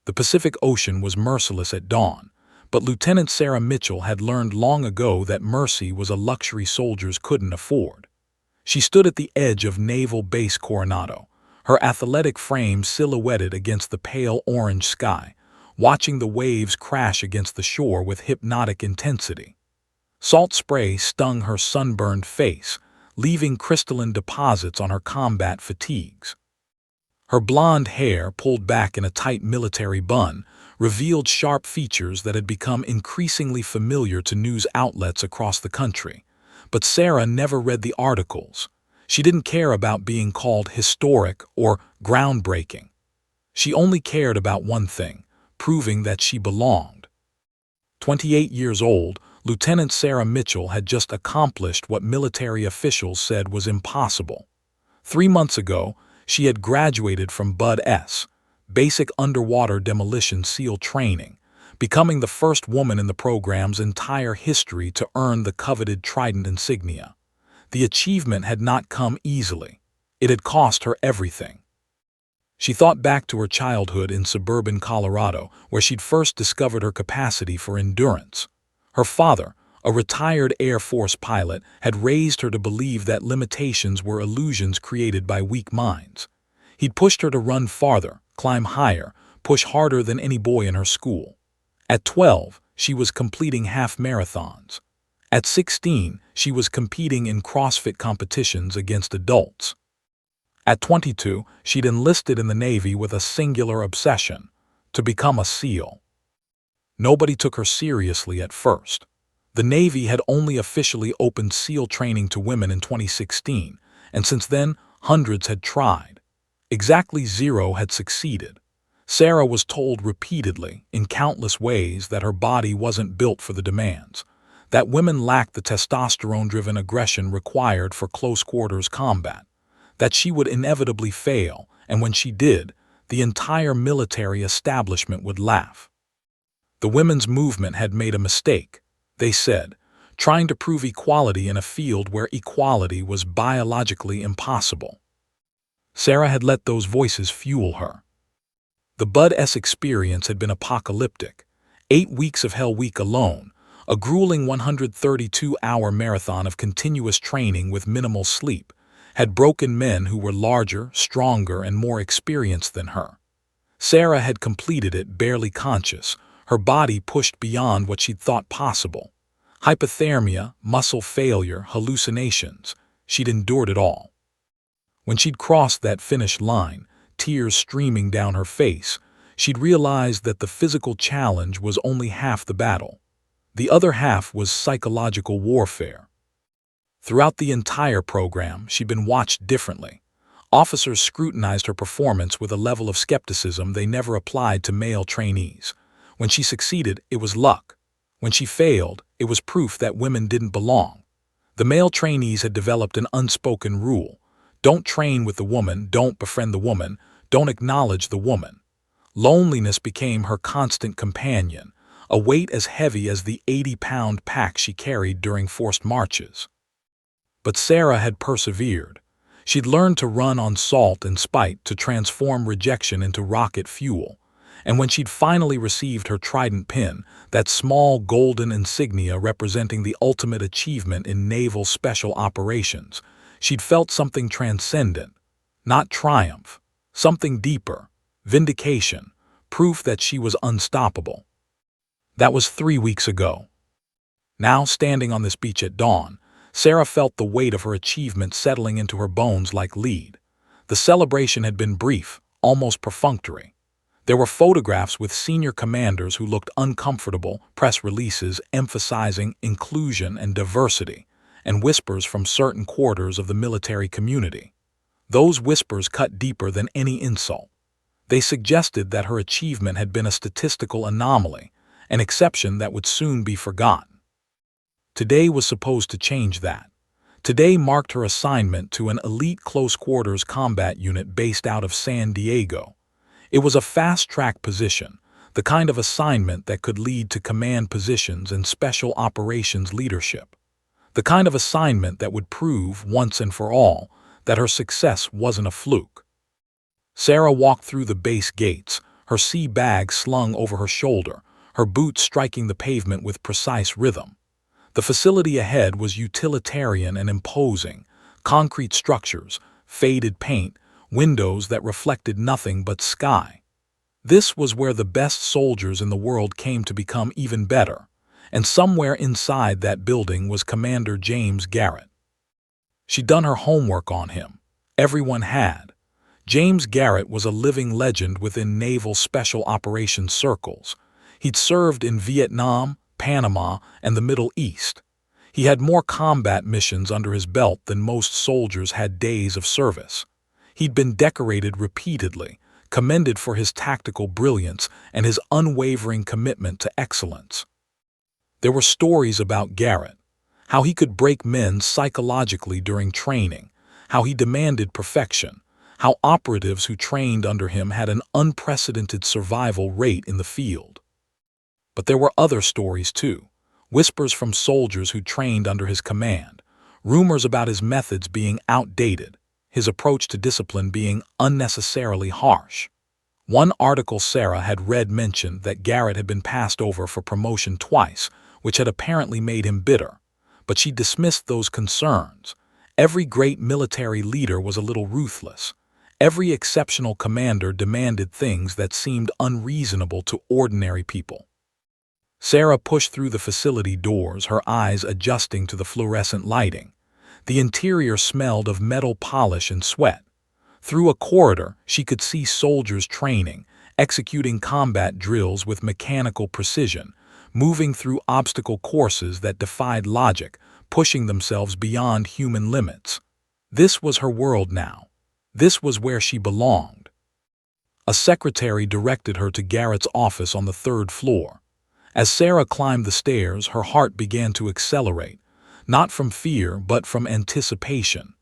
The Pacific Ocean was merciless at dawn, but Lieutenant Sarah Mitchell had learned long ago that mercy was a luxury soldiers couldn't afford. She stood at the edge of Naval Base Coronado, her athletic frame silhouetted against the pale orange sky, watching the waves crash against the shore with hypnotic intensity. Salt spray stung her sunburned face, leaving crystalline deposits on her combat fatigues. Her blonde hair, pulled back in a tight military bun, revealed sharp features that had become increasingly familiar to news outlets across the country. But Sarah never read the articles. She didn't care about being called historic or groundbreaking. She only cared about one thing: proving that she belonged. 28 years old, Lieutenant Sarah Mitchell had just accomplished what military officials said was impossible. 3 months ago, she had graduated from BUD-S, Basic Underwater Demolition SEAL Training, becoming the first woman in the program's entire history to earn the coveted Trident insignia. The achievement had not come easily. It had cost her everything. She thought back to her childhood in suburban Colorado, where she'd first discovered her capacity for endurance. Her father, a retired Air Force pilot, had raised her to believe that limitations were illusions created by weak minds. He'd pushed her to run farther, climb higher, push harder than any boy in her school. At 12, she was completing half marathons. At 16, she was competing in CrossFit competitions against adults. At 22, she'd enlisted in the Navy with a singular obsession: to become a SEAL. Nobody took her seriously at first. The Navy had only officially opened SEAL training to women in 2016, and since then, hundreds had tried. Exactly 0 had succeeded. Sarah was told repeatedly, in countless ways, that her body wasn't built for the demands, that women lacked the testosterone-driven aggression required for close-quarters combat, that she would inevitably fail, and when she did, the entire military establishment would laugh. The women's movement had made a mistake, they said, trying to prove equality in a field where equality was biologically impossible. Sarah had let those voices fuel her. The BUD-S experience had been apocalyptic. 8 weeks of Hell Week alone, a grueling 132-hour marathon of continuous training with minimal sleep, had broken men who were larger, stronger, and more experienced than her. Sarah had completed it barely conscious, her body pushed beyond what she'd thought possible. Hypothermia, muscle failure, hallucinations. She'd endured it all. When she'd crossed that finish line, tears streaming down her face, she'd realized that the physical challenge was only half the battle. The other half was psychological warfare. Throughout the entire program, she'd been watched differently. Officers scrutinized her performance with a level of skepticism they never applied to male trainees. When she succeeded, it was luck. When she failed, it was proof that women didn't belong. The male trainees had developed an unspoken rule: don't train with the woman, don't befriend the woman, don't acknowledge the woman. Loneliness became her constant companion, a weight as heavy as the 80-pound pack she carried during forced marches. But Sarah had persevered. She'd learned to run on salt and spite, to transform rejection into rocket fuel. And when she'd finally received her Trident pin, that small golden insignia representing the ultimate achievement in naval special operations, she'd felt something transcendent, not triumph, something deeper, vindication, proof that she was unstoppable. That was 3 weeks ago. Now, standing on this beach at dawn, Sarah felt the weight of her achievement settling into her bones like lead. The celebration had been brief, almost perfunctory. There were photographs with senior commanders who looked uncomfortable, press releases emphasizing inclusion and diversity, and whispers from certain quarters of the military community. Those whispers cut deeper than any insult. They suggested that her achievement had been a statistical anomaly, an exception that would soon be forgotten. Today was supposed to change that. Today marked her assignment to an elite close-quarters combat unit based out of San Diego. It was a fast-track position, the kind of assignment that could lead to command positions and special operations leadership. The kind of assignment that would prove, once and for all, that her success wasn't a fluke. Sarah walked through the base gates, her sea bag slung over her shoulder, her boots striking the pavement with precise rhythm. The facility ahead was utilitarian and imposing: concrete structures, faded paint, windows that reflected nothing but sky. This was where the best soldiers in the world came to become even better, and somewhere inside that building was Commander James Garrett. She'd done her homework on him. Everyone had. James Garrett was a living legend within naval special operations circles. He'd served in Vietnam, Panama, and the Middle East. He had more combat missions under his belt than most soldiers had days of service. He'd been decorated repeatedly, commended for his tactical brilliance and his unwavering commitment to excellence. There were stories about Garrett: how he could break men psychologically during training, how he demanded perfection, how operatives who trained under him had an unprecedented survival rate in the field. But there were other stories too: whispers from soldiers who trained under his command, rumors about his methods being outdated, his approach to discipline being unnecessarily harsh. One article Sarah had read mentioned that Garrett had been passed over for promotion twice, which had apparently made him bitter. But she dismissed those concerns. Every great military leader was a little ruthless. Every exceptional commander demanded things that seemed unreasonable to ordinary people. Sarah pushed through the facility doors, her eyes adjusting to the fluorescent lighting. The interior smelled of metal polish and sweat. Through a corridor, she could see soldiers training, executing combat drills with mechanical precision, moving through obstacle courses that defied logic, pushing themselves beyond human limits. This was her world now. This was where she belonged. A secretary directed her to Garrett's office on the third floor. As Sarah climbed the stairs, her heart began to accelerate, not from fear but from anticipation.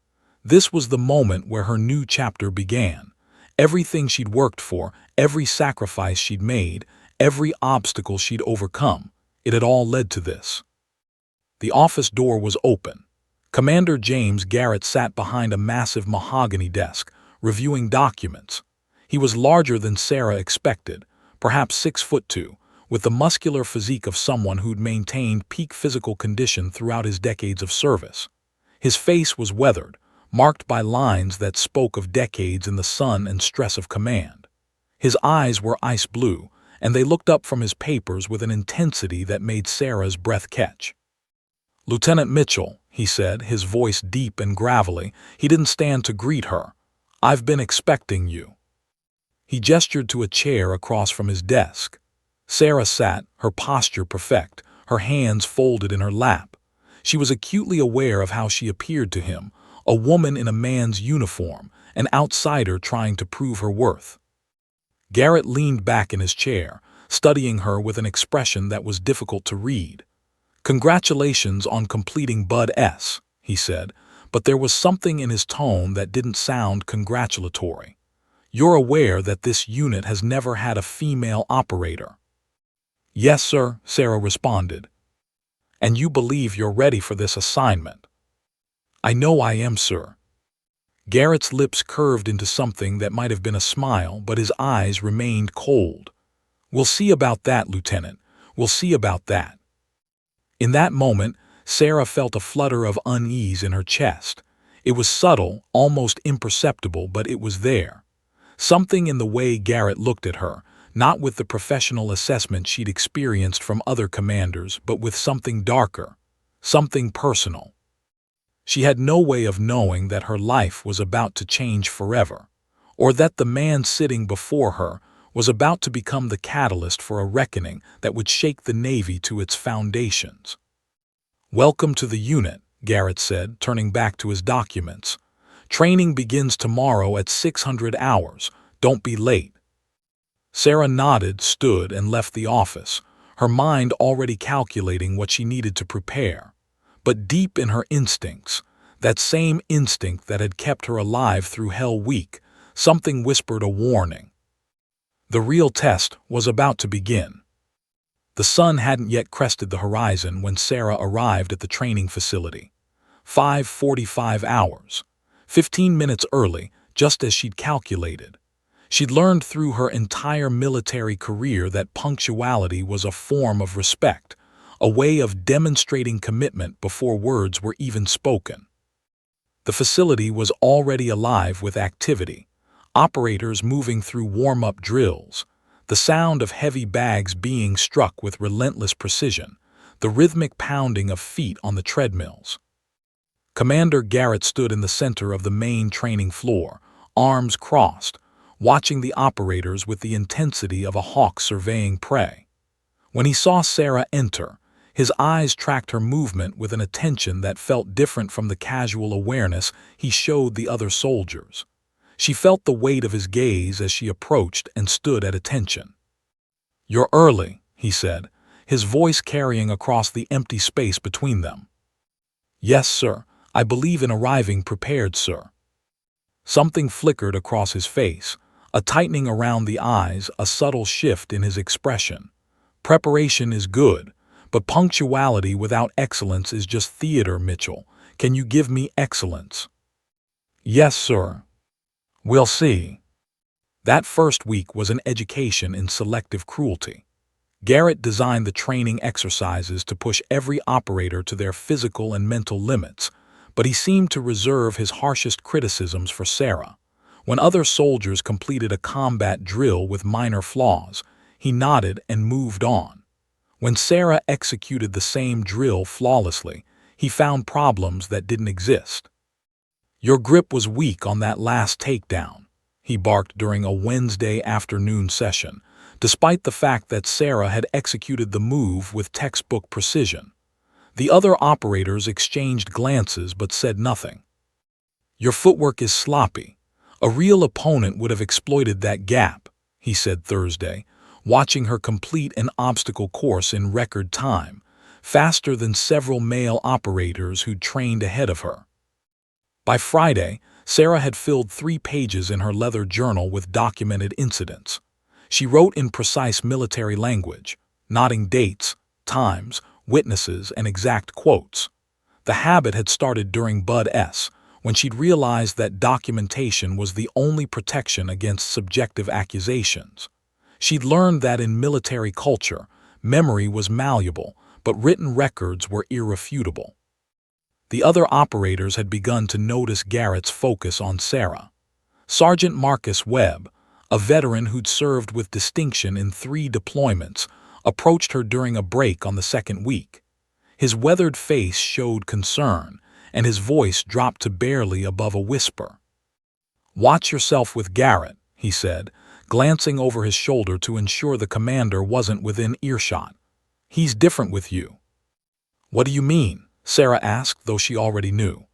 This was the moment where her new chapter began. Everything she'd worked for, every sacrifice she'd made, every obstacle she'd overcome, it had all led to this. The office door was open. Commander James Garrett sat behind a massive mahogany desk, reviewing documents. He was larger than Sarah expected, perhaps 6'2", with the muscular physique of someone who'd maintained peak physical condition throughout his decades of service. His face was weathered, marked by lines that spoke of decades in the sun and stress of command. His eyes were ice blue, and they looked up from his papers with an intensity that made Sarah's breath catch. "Lieutenant Mitchell," he said, his voice deep and gravelly. He didn't stand to greet her. "I've been expecting you." He gestured to a chair across from his desk. Sarah sat, her posture perfect, her hands folded in her lap. She was acutely aware of how she appeared to him: a woman in a man's uniform, an outsider trying to prove her worth. Garrett leaned back in his chair, studying her with an expression that was difficult to read. "Congratulations on completing Bud S," he said, but there was something in his tone that didn't sound congratulatory. "You're aware that this unit has never had a female operator?" "Yes, sir," Sarah responded. "And you believe you're ready for this assignment?" "I know I am, sir." Garrett's lips curved into something that might have been a smile, but his eyes remained cold. "We'll see about that, Lieutenant. We'll see about that." In that moment, Sarah felt a flutter of unease in her chest. It was subtle, almost imperceptible, but it was there. Something in the way Garrett looked at her, not with the professional assessment she'd experienced from other commanders, but with something darker, something personal. She had no way of knowing that her life was about to change forever, or that the man sitting before her was about to become the catalyst for a reckoning that would shake the Navy to its foundations. "Welcome to the unit," Garrett said, turning back to his documents. "Training begins tomorrow at 600 hours. Don't be late." Sarah nodded, stood, and left the office, her mind already calculating what she needed to prepare. But deep in her instincts, that same instinct that had kept her alive through Hell Week, something whispered a warning. The real test was about to begin. The sun hadn't yet crested the horizon when Sarah arrived at the training facility. 5:45 hours. 15 minutes early, just as she'd calculated. She'd learned through her entire military career that punctuality was a form of respect, a way of demonstrating commitment before words were even spoken. The facility was already alive with activity, operators moving through warm-up drills, the sound of heavy bags being struck with relentless precision, the rhythmic pounding of feet on the treadmills. Commander Garrett stood in the center of the main training floor, arms crossed, watching the operators with the intensity of a hawk surveying prey. When he saw Sarah enter, his eyes tracked her movement with an attention that felt different from the casual awareness he showed the other soldiers. She felt the weight of his gaze as she approached and stood at attention. "You're early," he said, his voice carrying across the empty space between them. "Yes, sir. I believe in arriving prepared, sir." Something flickered across his face, a tightening around the eyes, a subtle shift in his expression. "Preparation is good, but punctuality without excellence is just theater, Mitchell. Can you give me excellence?" "Yes, sir." "We'll see." That first week was an education in selective cruelty. Garrett designed the training exercises to push every operator to their physical and mental limits, but he seemed to reserve his harshest criticisms for Sarah. When other soldiers completed a combat drill with minor flaws, he nodded and moved on. When Sarah executed the same drill flawlessly, he found problems that didn't exist. "Your grip was weak on that last takedown," he barked during a Wednesday afternoon session, despite the fact that Sarah had executed the move with textbook precision. The other operators exchanged glances but said nothing. "Your footwork is sloppy. A real opponent would have exploited that gap," he said Thursday, watching her complete an obstacle course in record time, faster than several male operators who'd trained ahead of her. By Friday, Sarah had filled 3 pages in her leather journal with documented incidents. She wrote in precise military language, noting dates, times, witnesses, and exact quotes. The habit had started during Bud S., when she'd realized that documentation was the only protection against subjective accusations. She'd learned that in military culture, memory was malleable, but written records were irrefutable. The other operators had begun to notice Garrett's focus on Sarah. Sergeant Marcus Webb, a veteran who'd served with distinction in 3 deployments, approached her during a break on the second week. His weathered face showed concern, and his voice dropped to barely above a whisper. "Watch yourself with Garrett," he said, glancing over his shoulder to ensure the commander wasn't within earshot. "He's different with you." "What do you mean?" Sarah asked, though she already knew.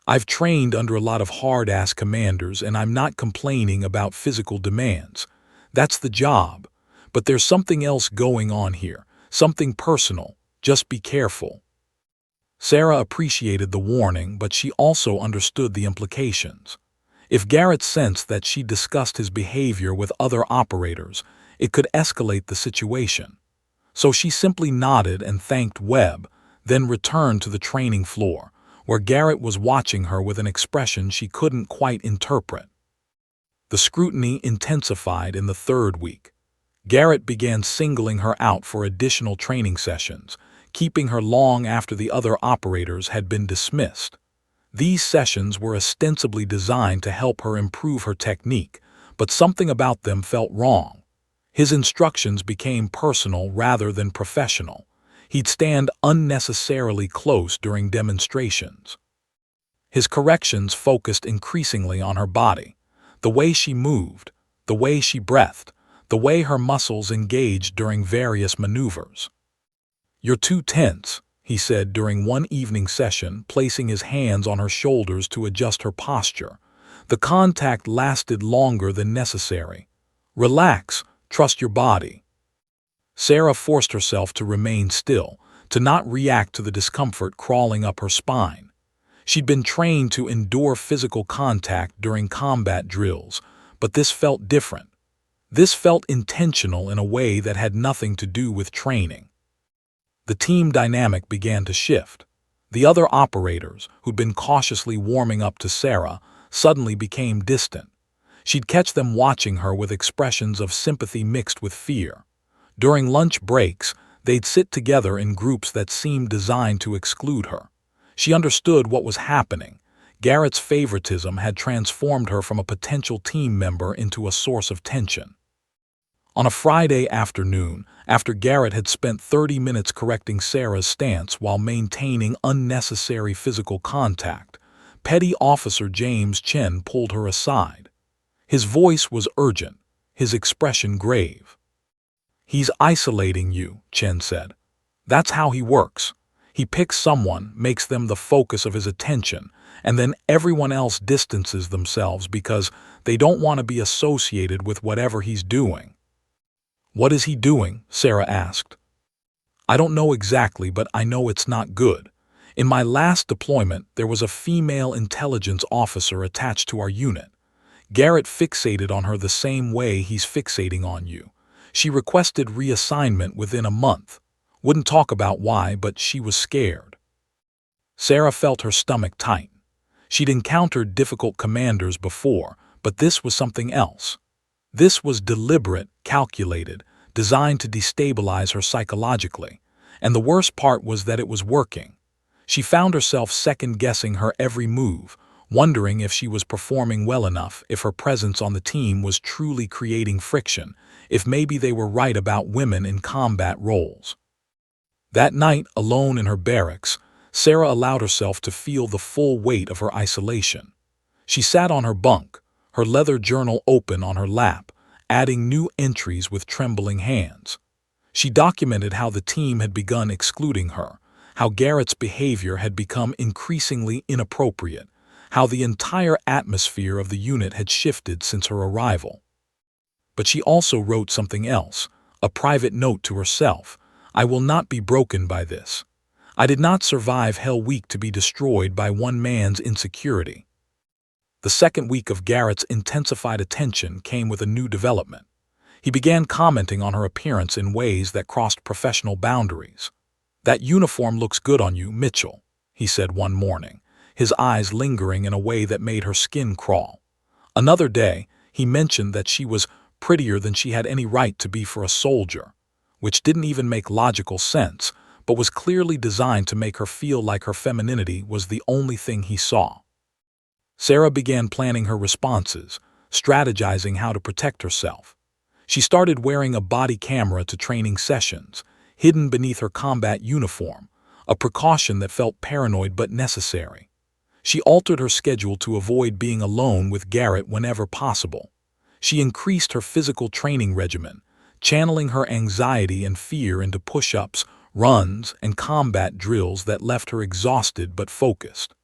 "I've trained under a lot of hard-ass commanders, and I'm not complaining about physical demands. That's the job. But there's something else going on here, something personal. Just be careful." Sarah appreciated the warning, but she also understood the implications. If Garrett sensed that she discussed his behavior with other operators, it could escalate the situation. So she simply nodded and thanked Webb, then returned to the training floor, where Garrett was watching her with an expression she couldn't quite interpret. The scrutiny intensified in the 3rd week. Garrett began singling her out for additional training sessions, keeping her long after the other operators had been dismissed. These sessions were ostensibly designed to help her improve her technique, but something about them felt wrong. His instructions became personal rather than professional. He'd stand unnecessarily close during demonstrations. His corrections focused increasingly on her body, the way she moved, the way she breathed, the way her muscles engaged during various maneuvers. "You're too tense," he said during one evening session, placing his hands on her shoulders to adjust her posture. The contact lasted longer than necessary. "Relax, trust your body." Sarah forced herself to remain still, to not react to the discomfort crawling up her spine. She'd been trained to endure physical contact during combat drills, but this felt different. This felt intentional in a way that had nothing to do with training. The team dynamic began to shift. The other operators, who'd been cautiously warming up to Sarah, suddenly became distant. She'd catch them watching her with expressions of sympathy mixed with fear. During lunch breaks, they'd sit together in groups that seemed designed to exclude her. She understood what was happening. Garrett's favoritism had transformed her from a potential team member into a source of tension. On a Friday afternoon, after Garrett had spent 30 minutes correcting Sarah's stance while maintaining unnecessary physical contact, Petty Officer James Chen pulled her aside. His voice was urgent, his expression grave. "He's isolating you," Chen said. "That's how he works. He picks someone, makes them the focus of his attention, and then everyone else distances themselves because they don't want to be associated with whatever he's doing." "What is he doing?" Sarah asked. "I don't know exactly, but I know it's not good. In my last deployment, there was a female intelligence officer attached to our unit. Garrett fixated on her the same way he's fixating on you. She requested reassignment within a month. Wouldn't talk about why, but she was scared." Sarah felt her stomach tighten. She'd encountered difficult commanders before, but this was something else. This was deliberate, calculated, designed to destabilize her psychologically, and the worst part was that it was working. She found herself second-guessing her every move, wondering if she was performing well enough, if her presence on the team was truly creating friction, if maybe they were right about women in combat roles. That night, alone in her barracks, Sarah allowed herself to feel the full weight of her isolation. She sat on her bunk, her leather journal open on her lap, adding new entries with trembling hands. She documented how the team had begun excluding her, how Garrett's behavior had become increasingly inappropriate, how the entire atmosphere of the unit had shifted since her arrival. But she also wrote something else, a private note to herself. "I will not be broken by this. I did not survive Hell Week to be destroyed by one man's insecurity." The second week of Garrett's intensified attention came with a new development. He began commenting on her appearance in ways that crossed professional boundaries. "That uniform looks good on you, Mitchell," he said one morning, his eyes lingering in a way that made her skin crawl. Another day, he mentioned that she was prettier than she had any right to be for a soldier, which didn't even make logical sense, but was clearly designed to make her feel like her femininity was the only thing he saw. Sarah began planning her responses, strategizing how to protect herself. She started wearing a body camera to training sessions, hidden beneath her combat uniform, a precaution that felt paranoid but necessary. She altered her schedule to avoid being alone with Garrett whenever possible. She increased her physical training regimen, channeling her anxiety and fear into push-ups, runs, and combat drills that left her exhausted but focused.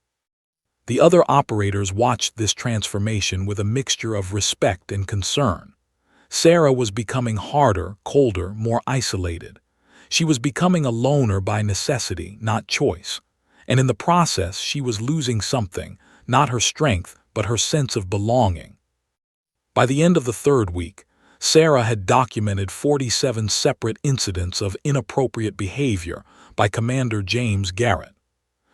The other operators watched this transformation with a mixture of respect and concern. Sarah was becoming harder, colder, more isolated. She was becoming a loner by necessity, not choice. And in the process, she was losing something, not her strength, but her sense of belonging. By the end of the third week, Sarah had documented 47 separate incidents of inappropriate behavior by Commander James Garrett.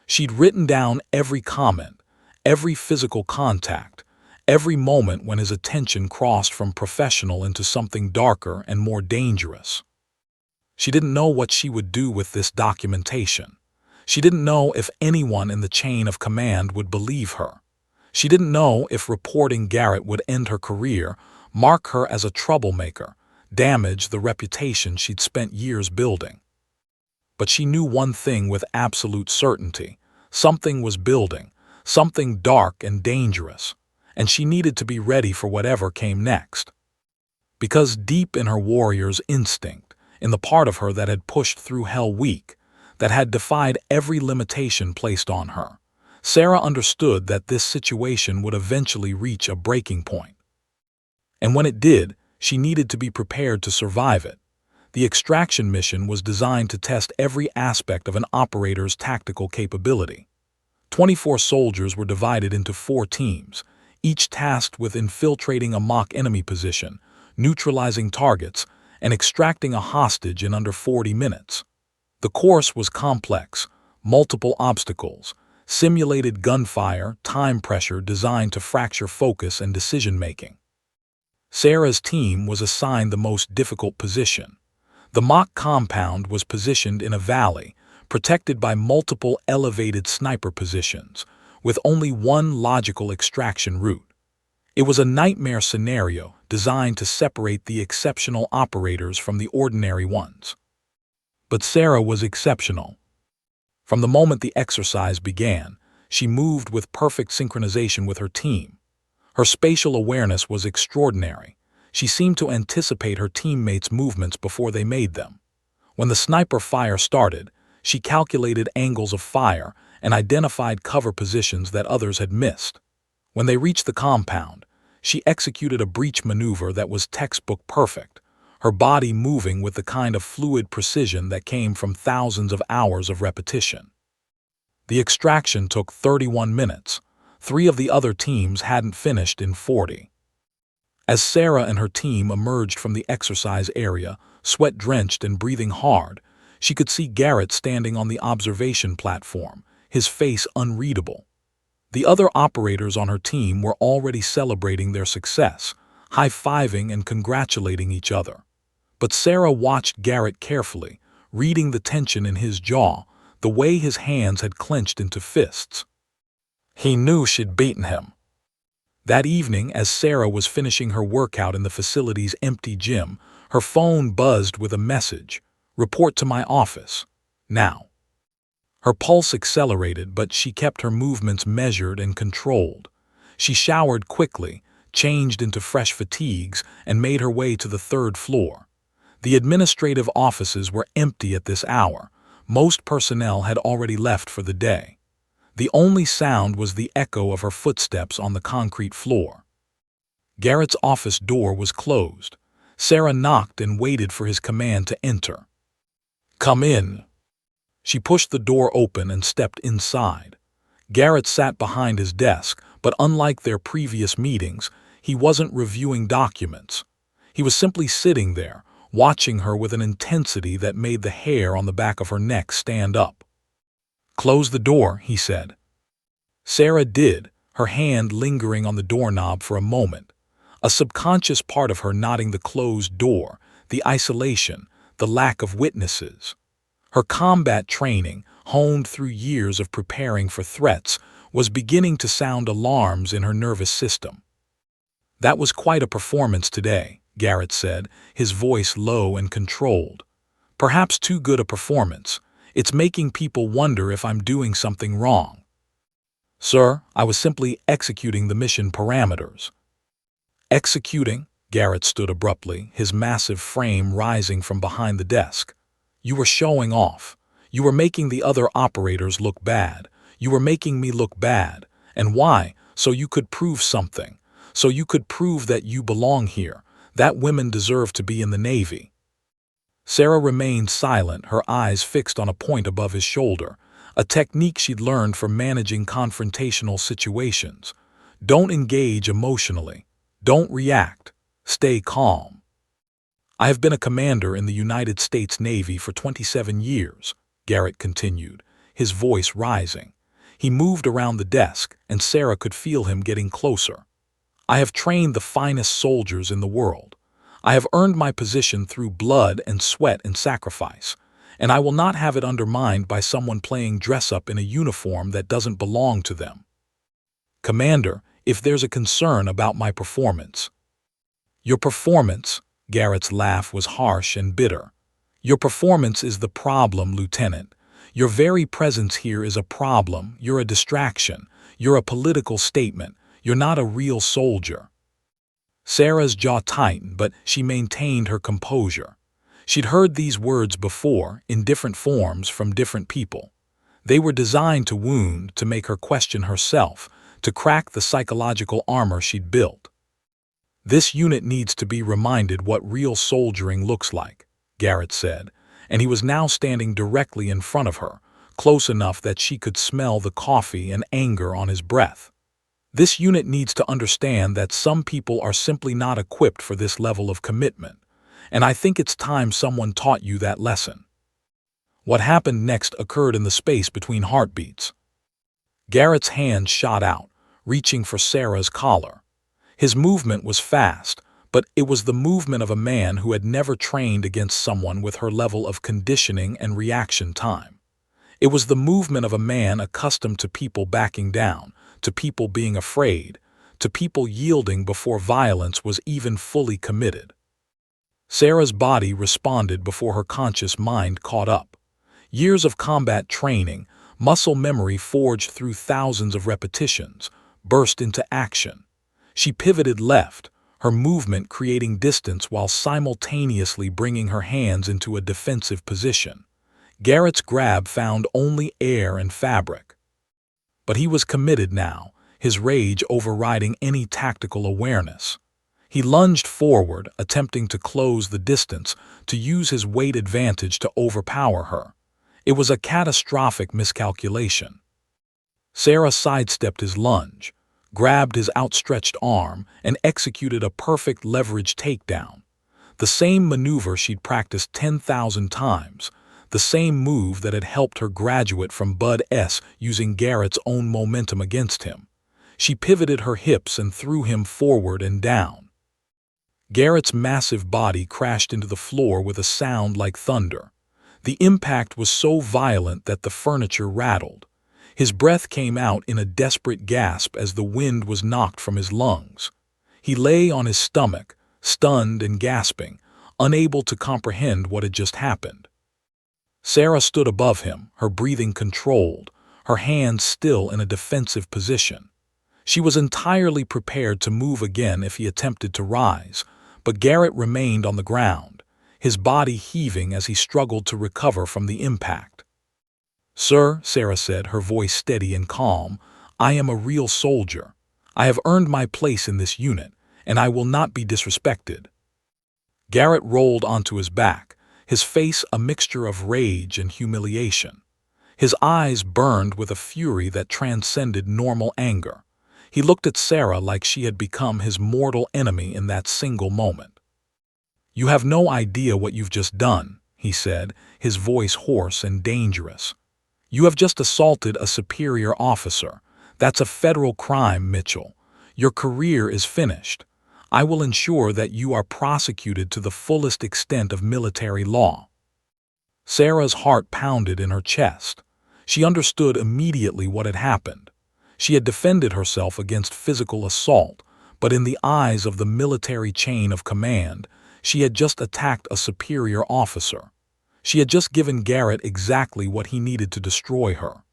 She'd written down every comment, every physical contact, every moment when his attention crossed from professional into something darker and more dangerous. She didn't know what she would do with this documentation. She didn't know if anyone in the chain of command would believe her. She didn't know if reporting Garrett would end her career, mark her as a troublemaker, damage the reputation she'd spent years building. But she knew one thing with absolute certainty. Something was building, something dark and dangerous, and she needed to be ready for whatever came next. Because deep in her warrior's instinct, in the part of her that had pushed through Hell Week, that had defied every limitation placed on her, Sarah understood that this situation would eventually reach a breaking point. And when it did, she needed to be prepared to survive it. The extraction mission was designed to test every aspect of an operator's tactical capability. 24 soldiers were divided into 4 teams, each tasked with infiltrating a mock enemy position, neutralizing targets, and extracting a hostage in under 40 minutes. The course was complex, multiple obstacles, simulated gunfire, time pressure designed to fracture focus and decision-making. Sarah's team was assigned the most difficult position. The mock compound was positioned in a valley, protected by multiple elevated sniper positions, with only one logical extraction route. It was a nightmare scenario designed to separate the exceptional operators from the ordinary ones. But Sarah was exceptional. From the moment the exercise began, she moved with perfect synchronization with her team. Her spatial awareness was extraordinary. She seemed to anticipate her teammates' movements before they made them. When the sniper fire started, she calculated angles of fire and identified cover positions that others had missed. When they reached the compound, she executed a breach maneuver that was textbook perfect, her body moving with the kind of fluid precision that came from thousands of hours of repetition. The extraction took 31 minutes. 3 of the other teams hadn't finished in 40. As Sarah and her team emerged from the exercise area, sweat-drenched and breathing hard, she could see Garrett standing on the observation platform, his face unreadable. The other operators on her team were already celebrating their success, high-fiving and congratulating each other. But Sarah watched Garrett carefully, reading the tension in his jaw, the way his hands had clenched into fists. He knew she'd beaten him. That evening, as Sarah was finishing her workout in the facility's empty gym, her phone buzzed with a message: "Report to my office. Now." Her pulse accelerated, but she kept her movements measured and controlled. She showered quickly, changed into fresh fatigues, and made her way to the 3rd floor. The administrative offices were empty at this hour. Most personnel had already left for the day. The only sound was the echo of her footsteps on the concrete floor. Garrett's office door was closed. Sarah knocked and waited for his command to enter. "Come in." She pushed the door open and stepped inside. Garrett sat behind his desk, but unlike their previous meetings, he wasn't reviewing documents. He was simply sitting there, watching her with an intensity that made the hair on the back of her neck stand up. "Close the door," he said. Sarah did, her hand lingering on the doorknob for a moment, a subconscious part of her nodding the closed door, the isolation, the lack of witnesses. Her combat training, honed through years of preparing for threats, was beginning to sound alarms in her nervous system. "That was quite a performance today," Garrett said, his voice low and controlled. "Perhaps too good a performance. It's making people wonder if I'm doing something wrong." "Sir, I was simply executing the mission parameters." "Executing?" Garrett stood abruptly, his massive frame rising from behind the desk. "You were showing off. You were making the other operators look bad. You were making me look bad. And why? So you could prove something. So you could prove that you belong here, that women deserve to be in the Navy." Sarah remained silent, her eyes fixed on a point above his shoulder, a technique she'd learned from managing confrontational situations. Don't engage emotionally. Don't react. Stay calm. "I have been a commander in the United States Navy for 27 years, Garrett continued, his voice rising. He moved around the desk, and Sarah could feel him getting closer. "I have trained the finest soldiers in the world. I have earned my position through blood and sweat and sacrifice, and I will not have it undermined by someone playing dress-up in a uniform that doesn't belong to them. Commander, if there's a concern about my performance—" "Your performance," Garrett's laugh was harsh and bitter. "Your performance is the problem, Lieutenant. Your very presence here is a problem. You're a distraction. You're a political statement. You're not a real soldier." Sarah's jaw tightened, but she maintained her composure. She'd heard these words before, in different forms from different people. They were designed to wound, to make her question herself, to crack the psychological armor she'd built. "This unit needs to be reminded what real soldiering looks like," Garrett said, and he was now standing directly in front of her, close enough that she could smell the coffee and anger on his breath. "This unit needs to understand that some people are simply not equipped for this level of commitment, and I think it's time someone taught you that lesson." What happened next occurred in the space between heartbeats. Garrett's hand shot out, reaching for Sarah's collar. His movement was fast, but it was the movement of a man who had never trained against someone with her level of conditioning and reaction time. It was the movement of a man accustomed to people backing down, to people being afraid, to people yielding before violence was even fully committed. Sarah's body responded before her conscious mind caught up. Years of combat training, muscle memory forged through thousands of repetitions, burst into action. She pivoted left, her movement creating distance while simultaneously bringing her hands into a defensive position. Garrett's grab found only air and fabric. But he was committed now, his rage overriding any tactical awareness. He lunged forward, attempting to close the distance, to use his weight advantage to overpower her. It was a catastrophic miscalculation. Sarah sidestepped his lunge, grabbed his outstretched arm, and executed a perfect leverage takedown. The same maneuver she'd practiced 10,000 times, the same move that had helped her graduate from Bud S using Garrett's own momentum against him. She pivoted her hips and threw him forward and down. Garrett's massive body crashed into the floor with a sound like thunder. The impact was so violent that the furniture rattled. His breath came out in a desperate gasp as the wind was knocked from his lungs. He lay on his stomach, stunned and gasping, unable to comprehend what had just happened. Sarah stood above him, her breathing controlled, her hands still in a defensive position. She was entirely prepared to move again if he attempted to rise, but Garrett remained on the ground, his body heaving as he struggled to recover from the impact. "Sir," Sarah said, her voice steady and calm, "I am a real soldier. I have earned my place in this unit, and I will not be disrespected." Garrett rolled onto his back, his face a mixture of rage and humiliation. His eyes burned with a fury that transcended normal anger. He looked at Sarah like she had become his mortal enemy in that single moment. "You have no idea what you've just done," he said, his voice hoarse and dangerous. "You have just assaulted a superior officer. That's a federal crime, Mitchell. Your career is finished. I will ensure that you are prosecuted to the fullest extent of military law." Sarah's heart pounded in her chest. She understood immediately what had happened. She had defended herself against physical assault, but in the eyes of the military chain of command, she had just attacked a superior officer. She had just given Garrett exactly what he needed to destroy her.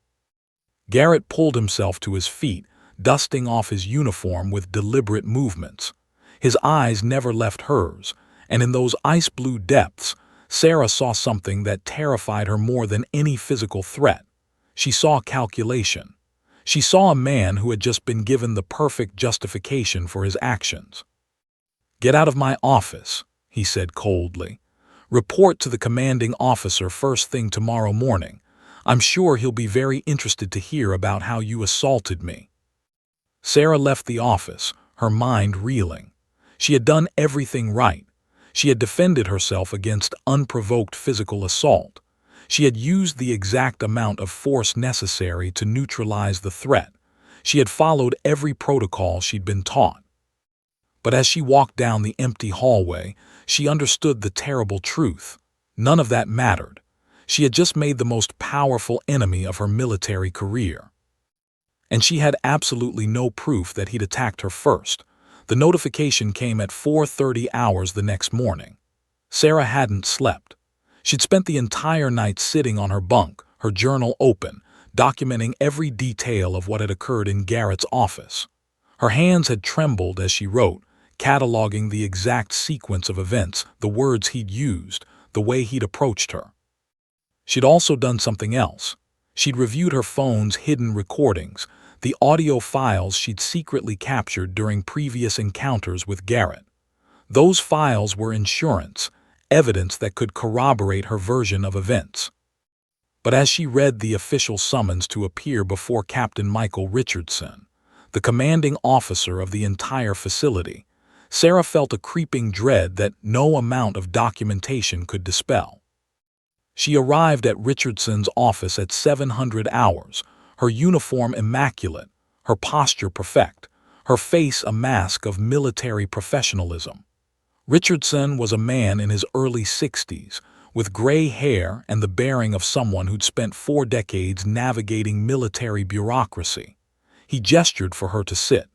Garrett pulled himself to his feet, dusting off his uniform with deliberate movements. His eyes never left hers, and in those ice-blue depths, Sarah saw something that terrified her more than any physical threat. She saw calculation. She saw a man who had just been given the perfect justification for his actions. "Get out of my office," he said coldly. "Report to the commanding officer first thing tomorrow morning. I'm sure he'll be very interested to hear about how you assaulted me." Sarah left the office, her mind reeling. She had done everything right. She had defended herself against unprovoked physical assault. She had used the exact amount of force necessary to neutralize the threat. She had followed every protocol she'd been taught. But as she walked down the empty hallway, she understood the terrible truth. None of that mattered. She had just made the most powerful enemy of her military career. And she had absolutely no proof that he'd attacked her first. The notification came at 4:30 hours the next morning. Sarah hadn't slept. She'd spent the entire night sitting on her bunk, her journal open, documenting every detail of what had occurred in Garrett's office. Her hands had trembled as she wrote, cataloging the exact sequence of events, the words he'd used, the way he'd approached her. She'd also done something else. She'd reviewed her phone's hidden recordings, the audio files she'd secretly captured during previous encounters with Garrett. Those files were insurance, evidence that could corroborate her version of events. But as she read the official summons to appear before Captain Michael Richardson, the commanding officer of the entire facility, Sarah felt a creeping dread that no amount of documentation could dispel. She arrived at Richardson's office at 700 hours, her uniform immaculate, her posture perfect, her face a mask of military professionalism. Richardson was a man in his early 60s, with gray hair and the bearing of someone who'd spent 4 decades navigating military bureaucracy. He gestured for her to sit.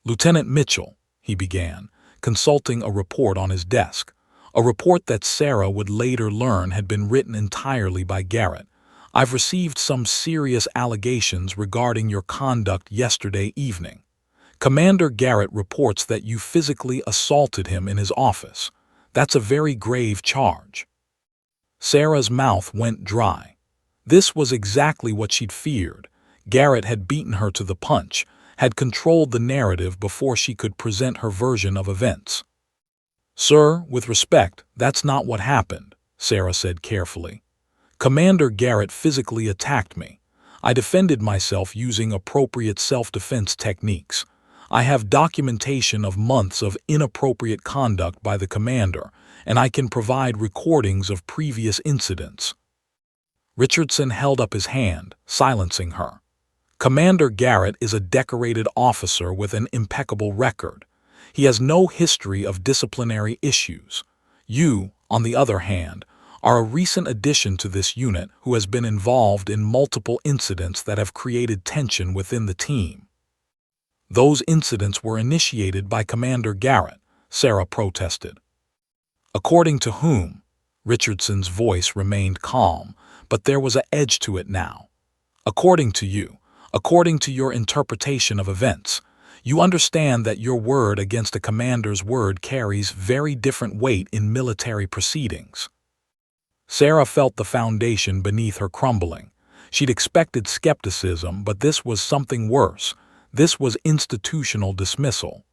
"Lieutenant Mitchell," he began, consulting a report on his desk, a report that Sarah would later learn had been written entirely by Garrett. "I've received some serious allegations regarding your conduct yesterday evening. Commander Garrett reports that you physically assaulted him in his office. That's a very grave charge." Sarah's mouth went dry. This was exactly what she'd feared. Garrett had beaten her to the punch, had controlled the narrative before she could present her version of events. "Sir, with respect, that's not what happened," Sarah said carefully. "Commander Garrett physically attacked me. I defended myself using appropriate self-defense techniques. I have documentation of months of inappropriate conduct by the commander, and I can provide recordings of previous incidents." Richardson held up his hand, silencing her. "Commander Garrett is a decorated officer with an impeccable record. He has no history of disciplinary issues. You, on the other hand, are a recent addition to this unit who has been involved in multiple incidents that have created tension within the team." "Those incidents were initiated by Commander Garrett," Sarah protested. "According to whom?" Richardson's voice remained calm, but there was an edge to it now. "According to you, according to your interpretation of events. You understand that your word against a commander's word carries very different weight in military proceedings." Sarah felt the foundation beneath her crumbling. She'd expected skepticism, but this was something worse. This was institutional dismissal.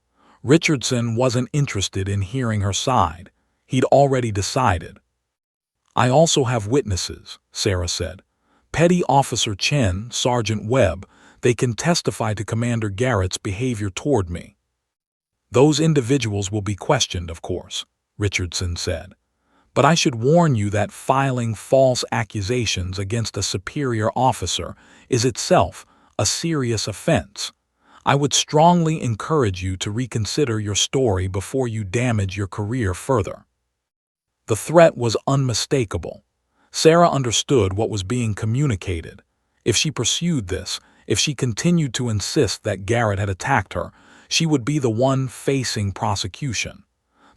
Richardson wasn't interested in hearing her side. He'd already decided. "I also have witnesses," Sarah said. "Petty Officer Chen, Sergeant Webb. They can testify to Commander Garrett's behavior toward me." "Those individuals will be questioned, of course," Richardson said. "But I should warn you that filing false accusations against a superior officer is itself a serious offense. I would strongly encourage you to reconsider your story before you damage your career further." The threat was unmistakable. Sarah understood what was being communicated. If she pursued this, if she continued to insist that Garrett had attacked her, she would be the one facing prosecution.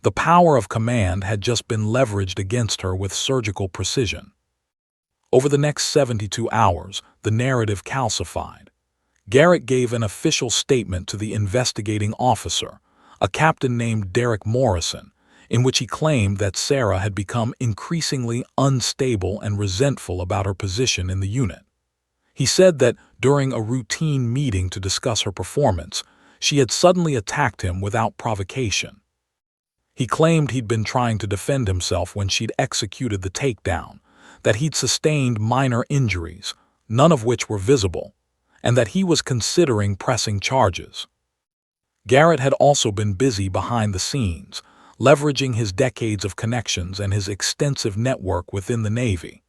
The power of command had just been leveraged against her with surgical precision. Over the next 72 hours, the narrative calcified. Garrett gave an official statement to the investigating officer, a captain named Derek Morrison, in which he claimed that Sarah had become increasingly unstable and resentful about her position in the unit. He said that during a routine meeting to discuss her performance, she had suddenly attacked him without provocation. He claimed he'd been trying to defend himself when she'd executed the takedown, that he'd sustained minor injuries, none of which were visible, and that he was considering pressing charges. Garrett had also been busy behind the scenes, leveraging his decades of connections and his extensive network within the Navy.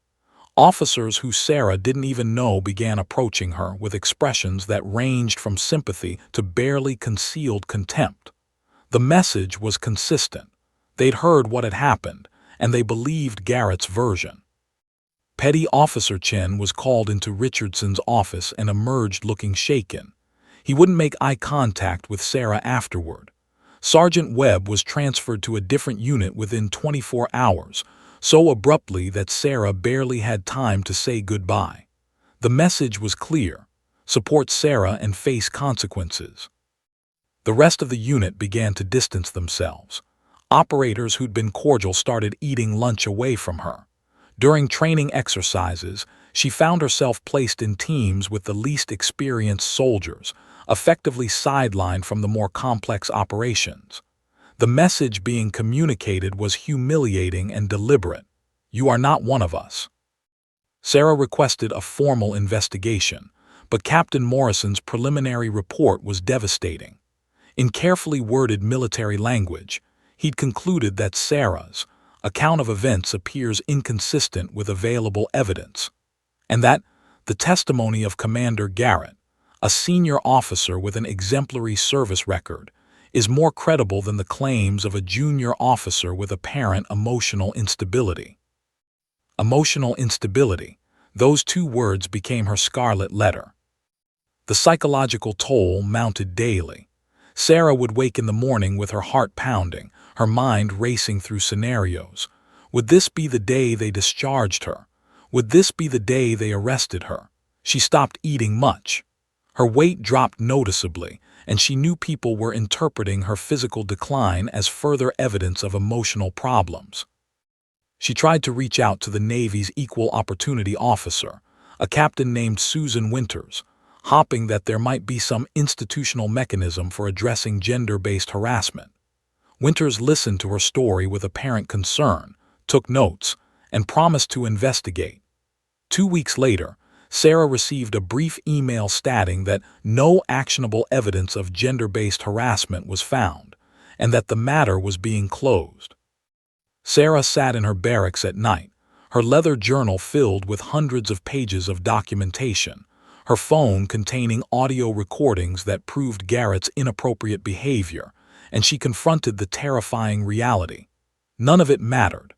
Officers who Sarah didn't even know began approaching her with expressions that ranged from sympathy to barely concealed contempt. The message was consistent. They'd heard what had happened, and they believed Garrett's version. Petty Officer Chen was called into Richardson's office and emerged looking shaken. He wouldn't make eye contact with Sarah afterward. Sergeant Webb was transferred to a different unit within 24 hours, so abruptly that Sarah barely had time to say goodbye. The message was clear: support Sarah and face consequences. The rest of the unit began to distance themselves. Operators who'd been cordial started eating lunch away from her. During training exercises, she found herself placed in teams with the least experienced soldiers, effectively sidelined from the more complex operations. The message being communicated was humiliating and deliberate. "You are not one of us." Sarah requested a formal investigation, but Captain Morrison's preliminary report was devastating. In carefully worded military language, he'd concluded that Sarah's account of events appears inconsistent with available evidence, and that the testimony of Commander Garrett, a senior officer with an exemplary service record, is more credible than the claims of a junior officer with apparent emotional instability. Emotional instability. Those two words became her scarlet letter. The psychological toll mounted daily. Sarah would wake in the morning with her heart pounding, her mind racing through scenarios. Would this be the day they discharged her? Would this be the day they arrested her? She stopped eating much. Her weight dropped noticeably, and she knew people were interpreting her physical decline as further evidence of emotional problems. She tried to reach out to the Navy's equal opportunity officer, a captain named Susan Winters, hoping that there might be some institutional mechanism for addressing gender-based harassment. Winters listened to her story with apparent concern, took notes, and promised to investigate. 2 weeks later, Sarah received a brief email stating that no actionable evidence of gender-based harassment was found, and that the matter was being closed. Sarah sat in her barracks at night, her leather journal filled with hundreds of pages of documentation, her phone containing audio recordings that proved Garrett's inappropriate behavior, and she confronted the terrifying reality. None of it mattered.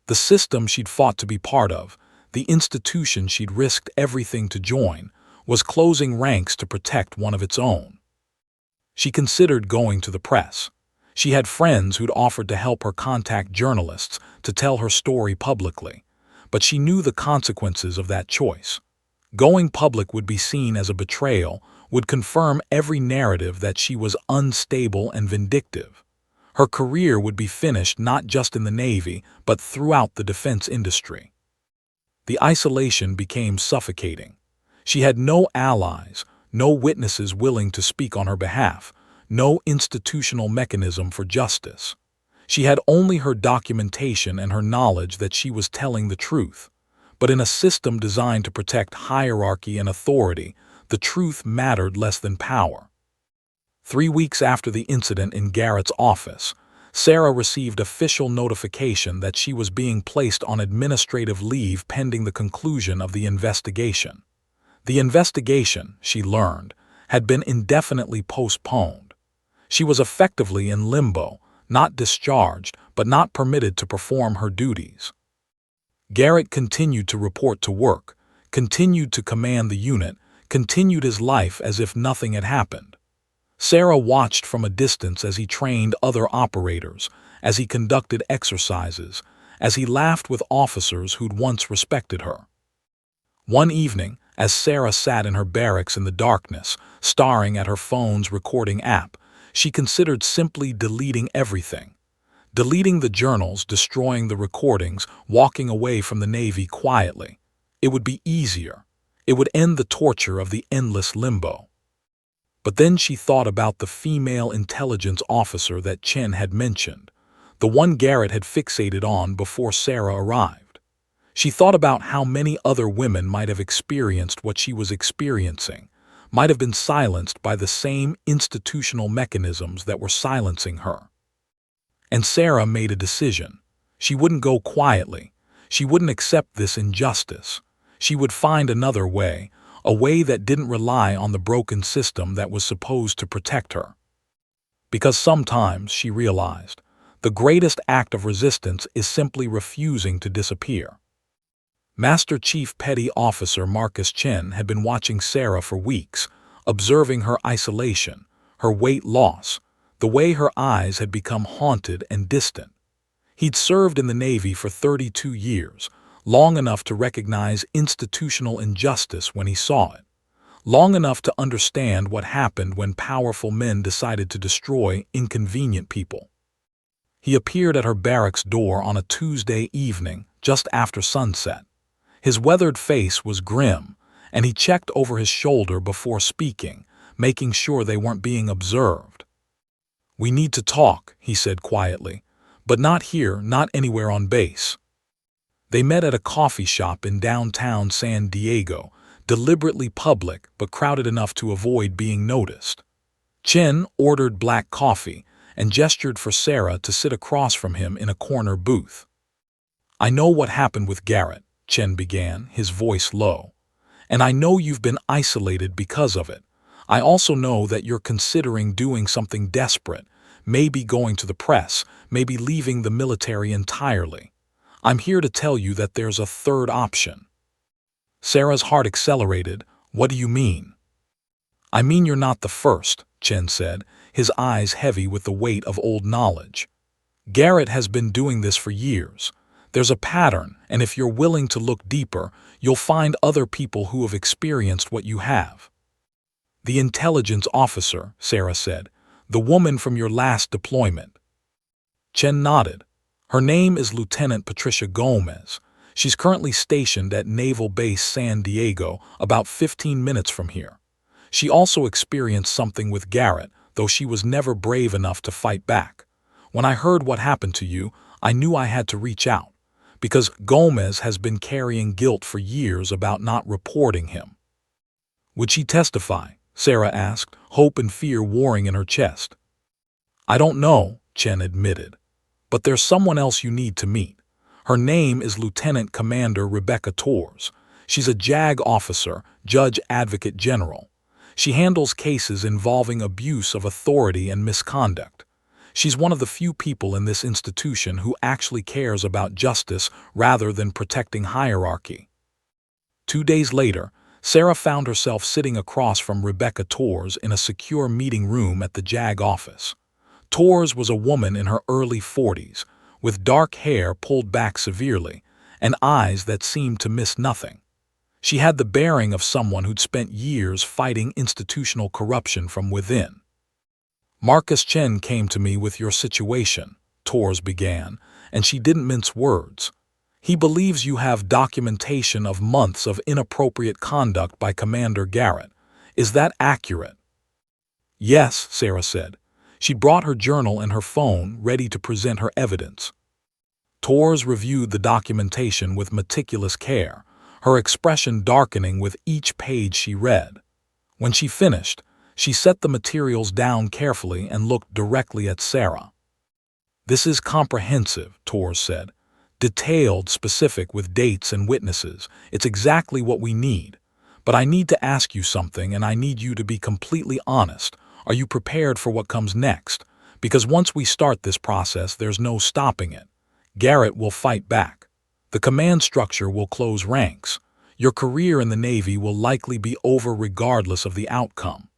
The system she'd fought to be part of, the institution she'd risked everything to join, was closing ranks to protect one of its own. She considered going to the press. She had friends who'd offered to help her contact journalists to tell her story publicly, but she knew the consequences of that choice. Going public would be seen as a betrayal, would confirm every narrative that she was unstable and vindictive. Her career would be finished not just in the Navy, but throughout the defense industry. The isolation became suffocating. She had no allies, no witnesses willing to speak on her behalf, no institutional mechanism for justice. She had only her documentation and her knowledge that she was telling the truth. But in a system designed to protect hierarchy and authority, the truth mattered less than power. 3 weeks after the incident in Garrett's office, Sarah received official notification that she was being placed on administrative leave pending the conclusion of the investigation. The investigation, she learned, had been indefinitely postponed. She was effectively in limbo, not discharged, but not permitted to perform her duties. Garrett continued to report to work, continued to command the unit, continued his life as if nothing had happened. Sarah watched from a distance as he trained other operators, as he conducted exercises, as he laughed with officers who'd once respected her. One evening, as Sarah sat in her barracks in the darkness, staring at her phone's recording app, she considered simply deleting everything. Deleting the journals, destroying the recordings, walking away from the Navy quietly. It would be easier. It would end the torture of the endless limbo. But then she thought about the female intelligence officer that Chen had mentioned, the one Garrett had fixated on before Sarah arrived. She thought about how many other women might have experienced what she was experiencing, might have been silenced by the same institutional mechanisms that were silencing her. And Sarah made a decision. She wouldn't go quietly. She wouldn't accept this injustice. She would find another way, a way that didn't rely on the broken system that was supposed to protect her. Because sometimes, she realized, the greatest act of resistance is simply refusing to disappear. Master Chief Petty Officer Marcus Chen had been watching Sarah for weeks, observing her isolation, her weight loss, the way her eyes had become haunted and distant. He'd served in the Navy for 32 years, long enough to recognize institutional injustice when he saw it, long enough to understand what happened when powerful men decided to destroy inconvenient people. He appeared at her barracks door on a Tuesday evening, just after sunset. His weathered face was grim, and he checked over his shoulder before speaking, making sure they weren't being observed. "We need to talk," he said quietly, "but not here, not anywhere on base." They met at a coffee shop in downtown San Diego, deliberately public but crowded enough to avoid being noticed. Chen ordered black coffee and gestured for Sarah to sit across from him in a corner booth. "I know what happened with Garrett," Chen began, his voice low. "And I know you've been isolated because of it. I also know that you're considering doing something desperate, maybe going to the press, maybe leaving the military entirely. I'm here to tell you that there's a third option." Sarah's heart accelerated. "What do you mean?" "I mean you're not the first," Chen said, his eyes heavy with the weight of old knowledge. "Garrett has been doing this for years. There's a pattern, and if you're willing to look deeper, you'll find other people who have experienced what you have." "The intelligence officer," Sarah said, "the woman from your last deployment." Chen nodded. "Her name is Lieutenant Patricia Gomez. She's currently stationed at Naval Base San Diego, about 15 minutes from here. She also experienced something with Garrett, though she was never brave enough to fight back. When I heard what happened to you, I knew I had to reach out, because Gomez has been carrying guilt for years about not reporting him." "Would she testify?" Sarah asked, hope and fear warring in her chest. "I don't know," Chen admitted. "But there's someone else you need to meet. Her name is Lieutenant Commander Rebecca Torres. She's a JAG officer, Judge Advocate General. She handles cases involving abuse of authority and misconduct. She's one of the few people in this institution who actually cares about justice rather than protecting hierarchy." 2 days later, Sarah found herself sitting across from Rebecca Torres in a secure meeting room at the JAG office. Torres was a woman in her early 40s, with dark hair pulled back severely and eyes that seemed to miss nothing. She had the bearing of someone who'd spent years fighting institutional corruption from within. "Marcus Chen came to me with your situation," Torres began, and she didn't mince words. "He believes you have documentation of months of inappropriate conduct by Commander Garrett. Is that accurate?" "Yes," Sarah said. She brought her journal and her phone, ready to present her evidence. Torres reviewed the documentation with meticulous care, her expression darkening with each page she read. When she finished, she set the materials down carefully and looked directly at Sarah. "This is comprehensive," Torres said. "Detailed, specific, with dates and witnesses. It's exactly what we need. But I need to ask you something, and I need you to be completely honest. Are you prepared for what comes next? Because once we start this process, there's no stopping it. Garrett will fight back. The command structure will close ranks. Your career in the Navy will likely be over regardless of the outcome."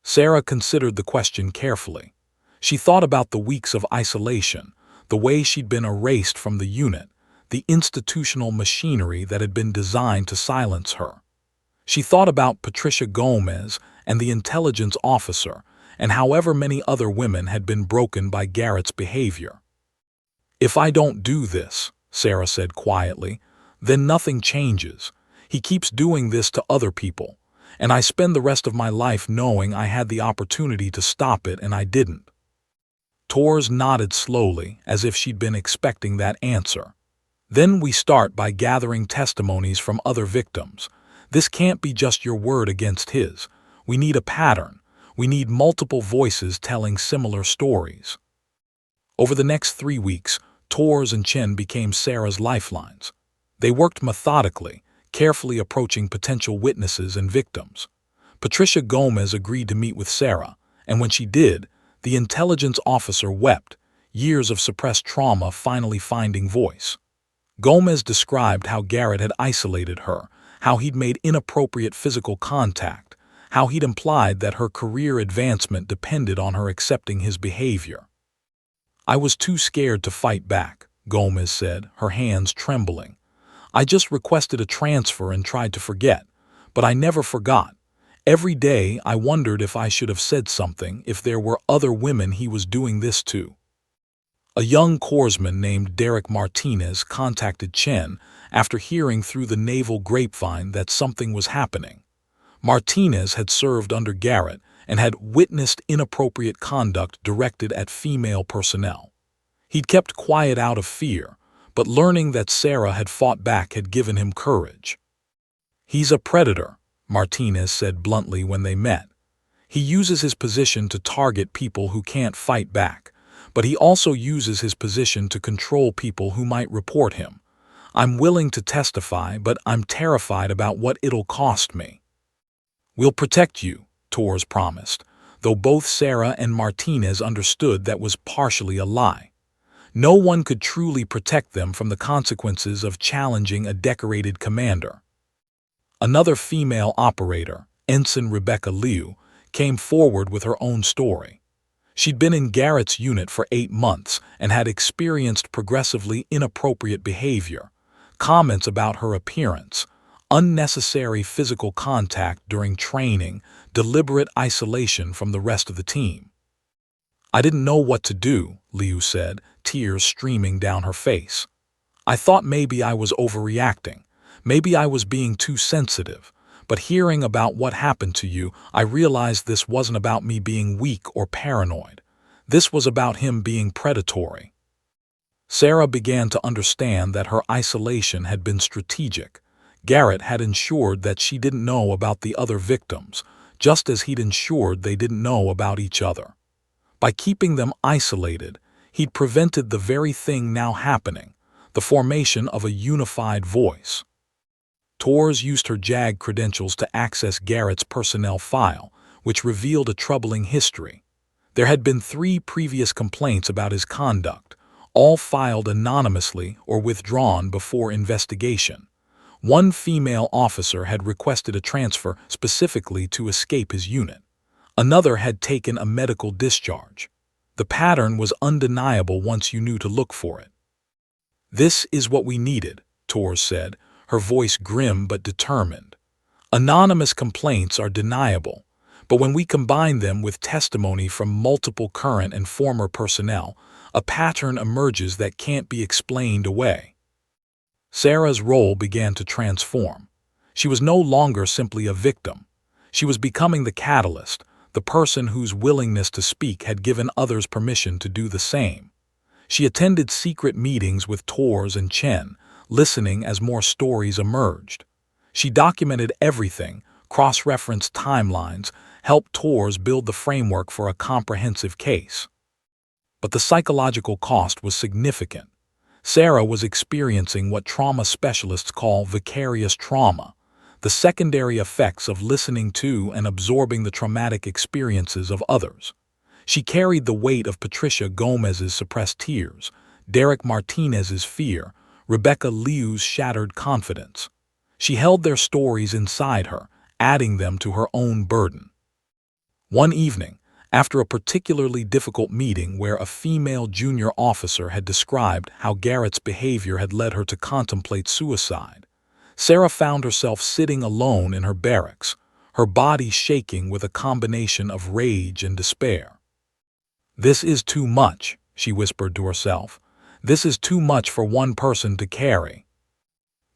Sarah considered the question carefully. She thought about the weeks of isolation, the way she'd been erased from the unit, the institutional machinery that had been designed to silence her. She thought about Patricia Gomez and the intelligence officer, and however many other women had been broken by Garrett's behavior. "If I don't do this," Sarah said quietly, "then nothing changes. He keeps doing this to other people, and I spend the rest of my life knowing I had the opportunity to stop it and I didn't." Torres nodded slowly, as if she'd been expecting that answer. "Then we start by gathering testimonies from other victims. This can't be just your word against his. We need a pattern. We need multiple voices telling similar stories." Over the next 3 weeks, Torres and Chen became Sarah's lifelines. They worked methodically, carefully approaching potential witnesses and victims. Patricia Gomez agreed to meet with Sarah, and when she did, the intelligence officer wept, years of suppressed trauma finally finding voice. Gomez described how Garrett had isolated her, how he'd made inappropriate physical contact, how he'd implied that her career advancement depended on her accepting his behavior. "I was too scared to fight back," Gomez said, her hands trembling. "I just requested a transfer and tried to forget, but I never forgot. Every day I wondered if I should have said something, if there were other women he was doing this to." A young corpsman named Derek Martinez contacted Chen after hearing through the naval grapevine that something was happening. Martinez had served under Garrett and had witnessed inappropriate conduct directed at female personnel. He'd kept quiet out of fear, but learning that Sarah had fought back had given him courage. "He's a predator," Martinez said bluntly when they met. "He uses his position to target people who can't fight back, but he also uses his position to control people who might report him. I'm willing to testify, but I'm terrified about what it'll cost me." "We'll protect you," Torres promised. though both Sarah and Martinez understood that was partially a lie. No one could truly protect them from the consequences of challenging a decorated commander. Another female operator, Ensign Rebecca Liu, came forward with her own story. She'd been in Garrett's unit for 8 months and had experienced progressively inappropriate behavior, comments about her appearance, unnecessary physical contact during training, deliberate isolation from the rest of the team. "I didn't know what to do," Liu said, tears streaming down her face. "I thought maybe I was overreacting. Maybe I was being too sensitive. But hearing about what happened to you, I realized this wasn't about me being weak or paranoid. This was about him being predatory." Sarah began to understand that her isolation had been strategic. Garrett had ensured that she didn't know about the other victims, just as he'd ensured they didn't know about each other. By keeping them isolated, he'd prevented the very thing now happening, the formation of a unified voice. Torres used her JAG credentials to access Garrett's personnel file, which revealed a troubling history. There had been 3 previous complaints about his conduct, all filed anonymously or withdrawn before investigation. One female officer had requested a transfer specifically to escape his unit. Another had taken a medical discharge. The pattern was undeniable once you knew to look for it. "This is what we needed," Torres said, her voice grim but determined. "Anonymous complaints are deniable, but when we combine them with testimony from multiple current and former personnel, a pattern emerges that can't be explained away." Sarah's role began to transform. She was no longer simply a victim. She was becoming the catalyst, the person whose willingness to speak had given others permission to do the same. She attended secret meetings with Torres and Chen, listening as more stories emerged. She documented everything, cross-referenced timelines, helped Torres build the framework for a comprehensive case. But the psychological cost was significant. Sarah was experiencing what trauma specialists call vicarious trauma, the secondary effects of listening to and absorbing the traumatic experiences of others. She carried the weight of Patricia Gomez's suppressed tears, Derek Martinez's fear, Rebecca Liu's shattered confidence. She held their stories inside her, adding them to her own burden. One evening, after a particularly difficult meeting where a female junior officer had described how Garrett's behavior had led her to contemplate suicide, Sarah found herself sitting alone in her barracks, her body shaking with a combination of rage and despair. "This is too much," she whispered to herself. "This is too much for one person to carry."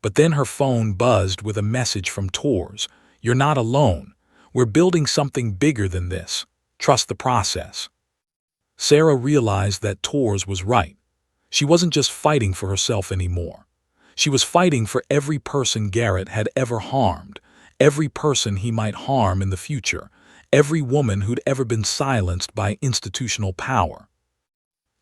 But then her phone buzzed with a message from Torres. "You're not alone. We're building something bigger than this. Trust the process." Sarah realized that Torres was right. She wasn't just fighting for herself anymore. She was fighting for every person Garrett had ever harmed, every person he might harm in the future, every woman who'd ever been silenced by institutional power.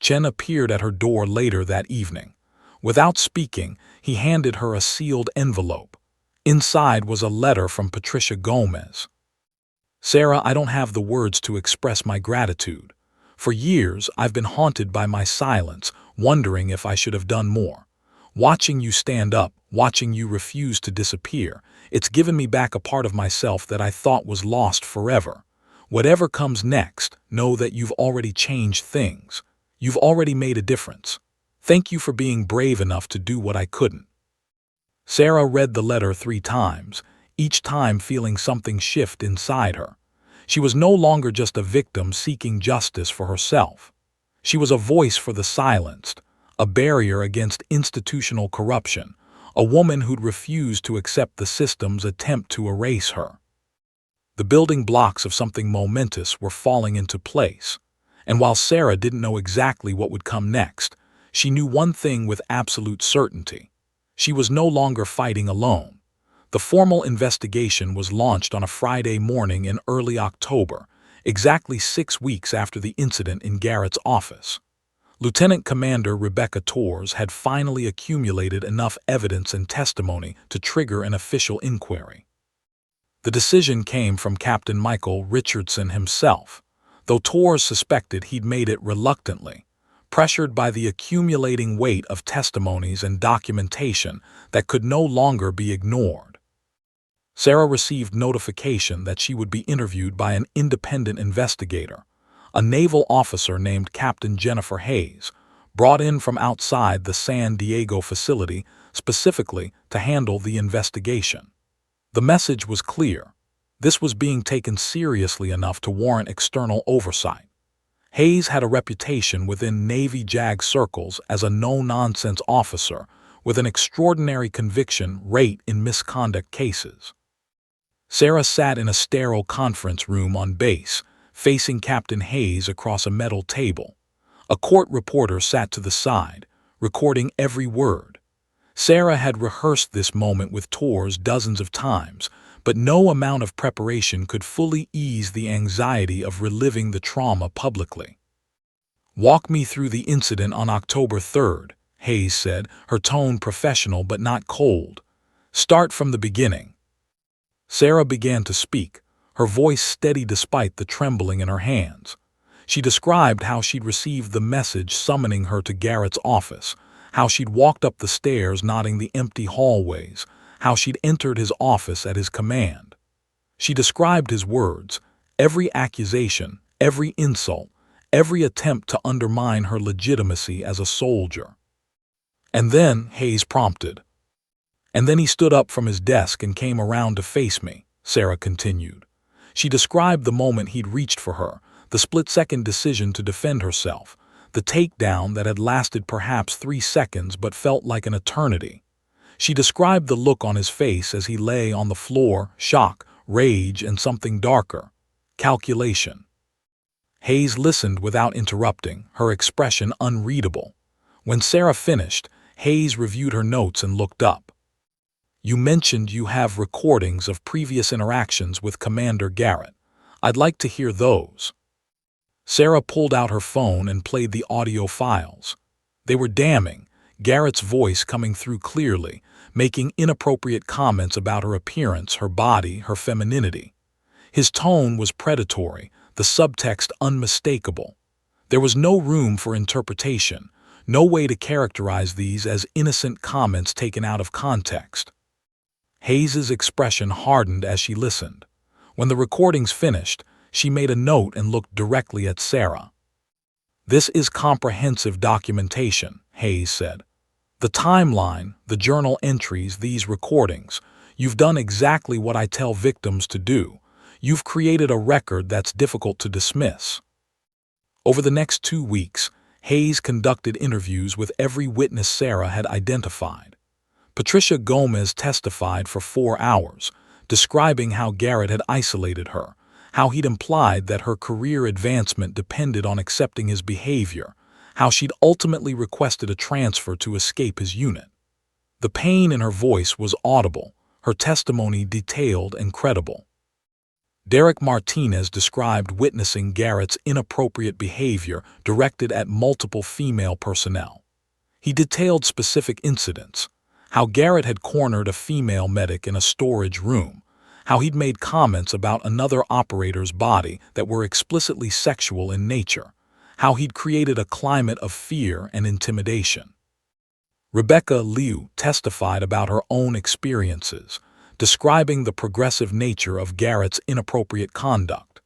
Chen appeared at her door later that evening. Without speaking, he handed her a sealed envelope. Inside was a letter from Patricia Gomez. "Sarah, I don't have the words to express my gratitude. For years, I've been haunted by my silence, wondering if I should have done more. Watching you stand up, watching you refuse to disappear, it's given me back a part of myself that I thought was lost forever. Whatever comes next, know that you've already changed things. You've already made a difference. Thank you for being brave enough to do what I couldn't." Sarah read the letter 3 times, each time feeling something shift inside her. She was no longer just a victim seeking justice for herself. She was a voice for the silenced, a barrier against institutional corruption, a woman who'd refused to accept the system's attempt to erase her. The building blocks of something momentous were falling into place. And while Sarah didn't know exactly what would come next, she knew one thing with absolute certainty. She was no longer fighting alone. The formal investigation was launched on a Friday morning in early October, exactly 6 weeks after the incident in Garrett's office. Lieutenant Commander Rebecca Torres had finally accumulated enough evidence and testimony to trigger an official inquiry. The decision came from Captain Michael Richardson himself. though Torres suspected he'd made it reluctantly, pressured by the accumulating weight of testimonies and documentation that could no longer be ignored. Sarah received notification that she would be interviewed by an independent investigator, a naval officer named Captain Jennifer Hayes, brought in from outside the San Diego facility specifically to handle the investigation. The message was clear. This was being taken seriously enough to warrant external oversight. Hayes had a reputation within Navy JAG circles as a no-nonsense officer with an extraordinary conviction rate in misconduct cases. Sarah sat in a sterile conference room on base, facing Captain Hayes across a metal table. A court reporter sat to the side, recording every word. Sarah had rehearsed this moment with Torres dozens of times, but no amount of preparation could fully ease the anxiety of reliving the trauma publicly. "Walk me through the incident on October 3rd, Hayes said, her tone professional but not cold. "Start from the beginning." Sarah began to speak, her voice steady despite the trembling in her hands. She described how she'd received the message summoning her to Garrett's office, how she'd walked up the stairs nodding the empty hallways, how she'd entered his office at his command. She described his words, every accusation, every insult, every attempt to undermine her legitimacy as a soldier. "And then," Hayes prompted. "And then he stood up from his desk and came around to face me," Sarah continued. She described the moment he'd reached for her, the split-second decision to defend herself, the takedown that had lasted perhaps 3 seconds but felt like an eternity. She described the look on his face as he lay on the floor, shock, rage, and something darker, calculation. Hayes listened without interrupting, her expression unreadable. When Sarah finished, Hayes reviewed her notes and looked up. "You mentioned you have recordings of previous interactions with Commander Garrett. I'd like to hear those." Sarah pulled out her phone and played the audio files. They were damning, Garrett's voice coming through clearly, making inappropriate comments about her appearance, her body, her femininity. His tone was predatory, the subtext unmistakable. There was no room for interpretation, no way to characterize these as innocent comments taken out of context. Hayes's expression hardened as she listened. When the recordings finished, she made a note and looked directly at Sarah. "This is comprehensive documentation," Hayes said. "The timeline, the journal entries, these recordings. You've done exactly what I tell victims to do. You've created a record that's difficult to dismiss." Over the next 2 weeks, Hayes conducted interviews with every witness Sarah had identified. Patricia Gomez testified for 4 hours, describing how Garrett had isolated her, how he'd implied that her career advancement depended on accepting his behavior, how she'd ultimately requested a transfer to escape his unit. The pain in her voice was audible, her testimony detailed and credible. Derek Martinez described witnessing Garrett's inappropriate behavior directed at multiple female personnel. He detailed specific incidents, how Garrett had cornered a female medic in a storage room, how he'd made comments about another operator's body that were explicitly sexual in nature, how he'd created a climate of fear and intimidation. Rebecca Liu testified about her own experiences, describing the progressive nature of Garrett's inappropriate conduct.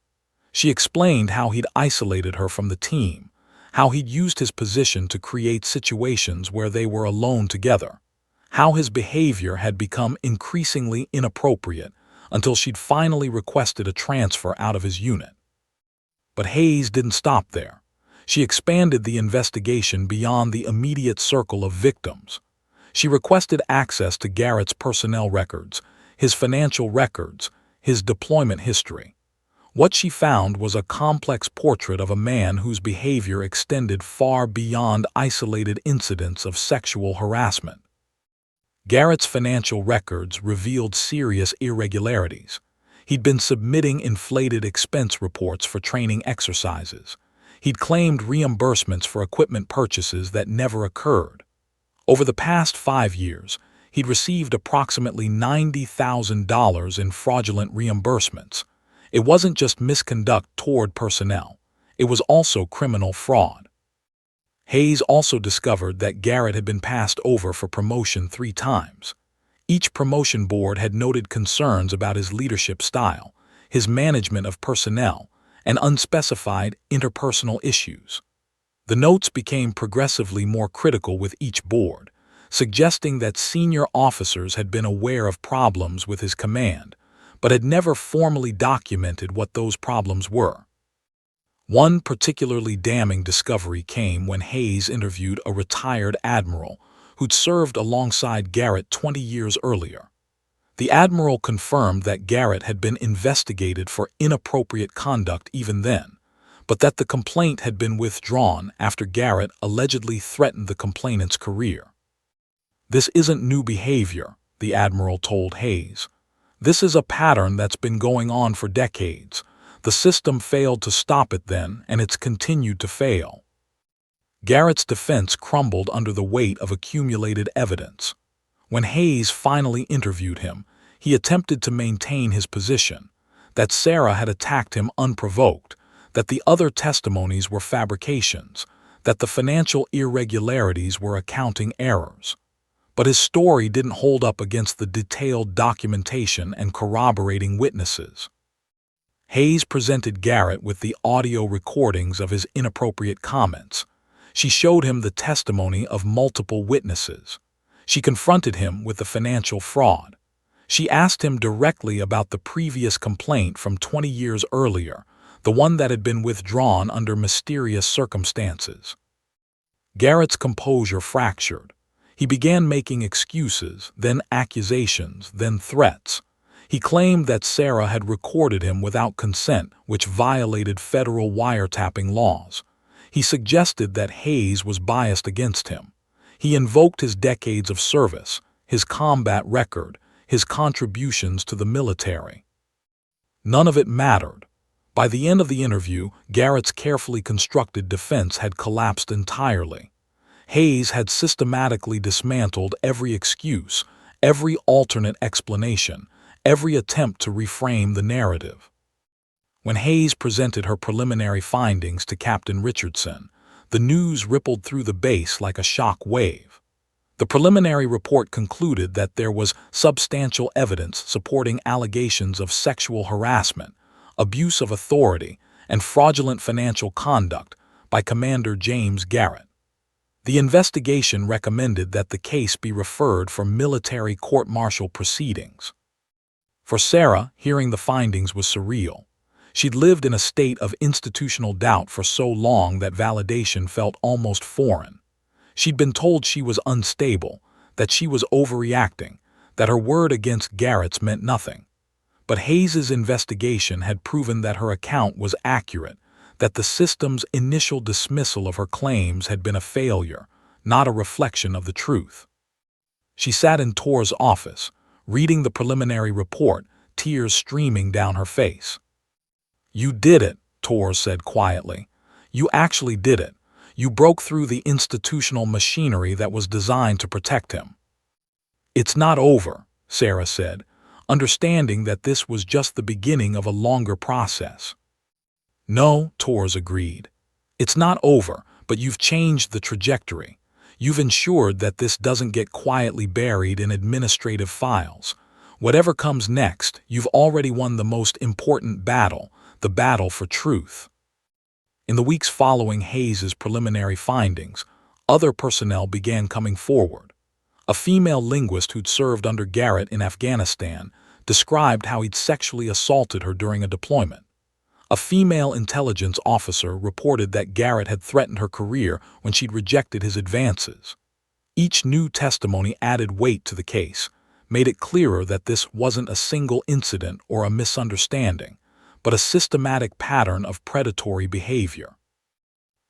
She explained how he'd isolated her from the team, how he'd used his position to create situations where they were alone together, how his behavior had become increasingly inappropriate until she'd finally requested a transfer out of his unit. But Hayes didn't stop there. She expanded the investigation beyond the immediate circle of victims. She requested access to Garrett's personnel records, his financial records, his deployment history. What she found was a complex portrait of a man whose behavior extended far beyond isolated incidents of sexual harassment. Garrett's financial records revealed serious irregularities. He'd been submitting inflated expense reports for training exercises. He'd claimed reimbursements for equipment purchases that never occurred. Over the past 5 years, he'd received approximately $90,000 in fraudulent reimbursements. It wasn't just misconduct toward personnel. It was also criminal fraud. Hayes also discovered that Garrett had been passed over for promotion 3 times. Each promotion board had noted concerns about his leadership style, his management of personnel, and unspecified interpersonal issues. The notes became progressively more critical with each board, suggesting that senior officers had been aware of problems with his command, but had never formally documented what those problems were. One particularly damning discovery came when Hayes interviewed a retired admiral who'd served alongside Garrett 20 years earlier. The admiral confirmed that Garrett had been investigated for inappropriate conduct even then, but that the complaint had been withdrawn after Garrett allegedly threatened the complainant's career. "This isn't new behavior," the admiral told Hayes. "This is a pattern that's been going on for decades. The system failed to stop it then, and it's continued to fail." Garrett's defense crumbled under the weight of accumulated evidence. When Hayes finally interviewed him, he attempted to maintain his position, that Sarah had attacked him unprovoked, that the other testimonies were fabrications, that the financial irregularities were accounting errors. But his story didn't hold up against the detailed documentation and corroborating witnesses. Hayes presented Garrett with the audio recordings of his inappropriate comments. She showed him the testimony of multiple witnesses. She confronted him with the financial fraud. She asked him directly about the previous complaint from 20 years earlier, the one that had been withdrawn under mysterious circumstances. Garrett's composure fractured. He began making excuses, then accusations, then threats. He claimed that Sarah had recorded him without consent, which violated federal wiretapping laws. He suggested that Hayes was biased against him. He invoked his decades of service, his combat record, his contributions to the military. None of it mattered. By the end of the interview, Garrett's carefully constructed defense had collapsed entirely. Hayes had systematically dismantled every excuse, every alternate explanation, every attempt to reframe the narrative. When Hayes presented her preliminary findings to Captain Richardson, the news rippled through the base like a shock wave. The preliminary report concluded that there was substantial evidence supporting allegations of sexual harassment, abuse of authority, and fraudulent financial conduct by Commander James Garrett. The investigation recommended that the case be referred for military court-martial proceedings. For Sarah, hearing the findings was surreal. She'd lived in a state of institutional doubt for so long that validation felt almost foreign. She'd been told she was unstable, that she was overreacting, that her word against Garrett's meant nothing. But Hayes's investigation had proven that her account was accurate, that the system's initial dismissal of her claims had been a failure, not a reflection of the truth. She sat in Tor's office, reading the preliminary report, tears streaming down her face. "You did it," Tor said quietly. "You actually did it. You broke through the institutional machinery that was designed to protect him." "It's not over," Sarah said, understanding that this was just the beginning of a longer process. "No," Tors agreed. "It's not over, but you've changed the trajectory. You've ensured that this doesn't get quietly buried in administrative files. Whatever comes next, you've already won the most important battle, the battle for truth." In the weeks following Hayes's preliminary findings, other personnel began coming forward. A female linguist who'd served under Garrett in Afghanistan described how he'd sexually assaulted her during a deployment. A female intelligence officer reported that Garrett had threatened her career when she'd rejected his advances. Each new testimony added weight to the case, made it clearer that this wasn't a single incident or a misunderstanding, but a systematic pattern of predatory behavior.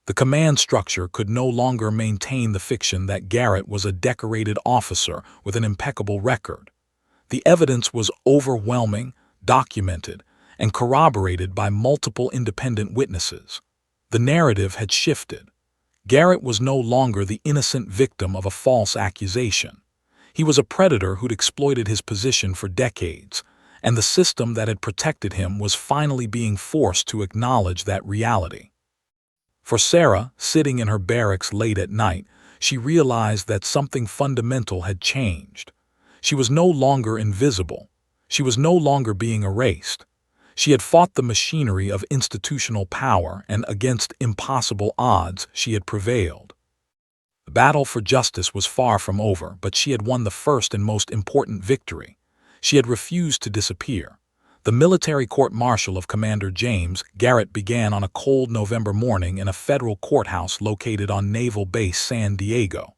The command structure could no longer maintain the fiction that Garrett was a decorated officer with an impeccable record. The evidence was overwhelming, documented, and corroborated by multiple independent witnesses. The narrative had shifted. Garrett was no longer the innocent victim of a false accusation. He was a predator who'd exploited his position for decades, and the system that had protected him was finally being forced to acknowledge that reality. For Sarah, sitting in her barracks late at night, she realized that something fundamental had changed. She was no longer invisible. She was no longer being erased. She had fought the machinery of institutional power, and against impossible odds she had prevailed. The battle for justice was far from over, but she had won the first and most important victory. She had refused to disappear. The military court-martial of Commander James Garrett began on a cold November morning in a federal courthouse located on Naval Base San Diego.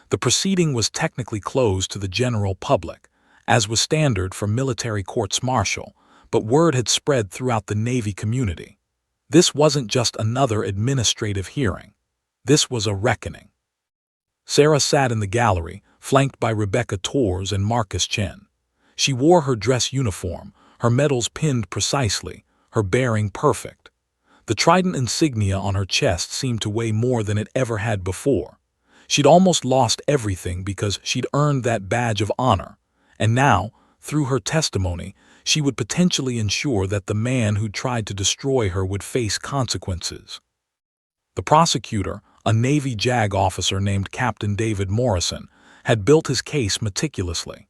The proceeding was technically closed to the general public, as was standard for military courts-martial, but word had spread throughout the Navy community. This wasn't just another administrative hearing. This was a reckoning. Sarah sat in the gallery, flanked by Rebecca Torres and Marcus Chen. She wore her dress uniform, her medals pinned precisely, her bearing perfect. The trident insignia on her chest seemed to weigh more than it ever had before. She'd almost lost everything because she'd earned that badge of honor, and now, through her testimony, she would potentially ensure that the man who'd tried to destroy her would face consequences. The prosecutor, a Navy JAG officer named Captain David Morrison, had built his case meticulously.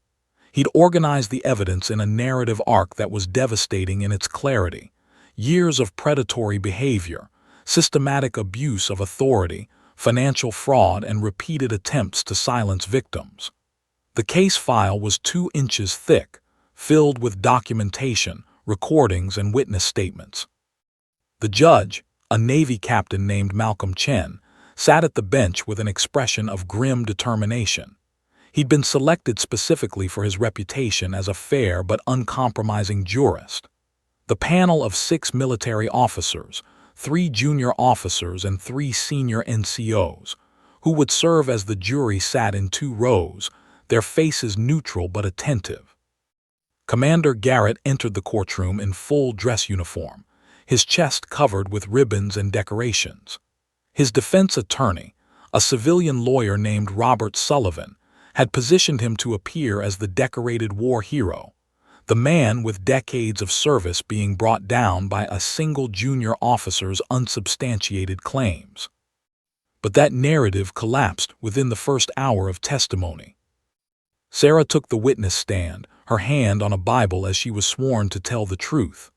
He'd organized the evidence in a narrative arc that was devastating in its clarity. Years of predatory behavior, systematic abuse of authority, financial fraud, and repeated attempts to silence victims. The case file was 2 inches thick, filled with documentation, recordings, and witness statements. The judge, a Navy captain named Malcolm Chen, sat at the bench with an expression of grim determination. He'd been selected specifically for his reputation as a fair but uncompromising jurist. The panel of 6 military officers, 3 junior officers and 3 senior NCOs, who would serve as the jury, sat in 2 rows, their faces neutral but attentive. Commander Garrett entered the courtroom in full dress uniform, his chest covered with ribbons and decorations. His defense attorney, a civilian lawyer named Robert Sullivan, had positioned him to appear as the decorated war hero, the man with decades of service being brought down by a single junior officer's unsubstantiated claims. But that narrative collapsed within the first hour of testimony. Sarah took the witness stand, her hand on a Bible as she was sworn to tell the truth.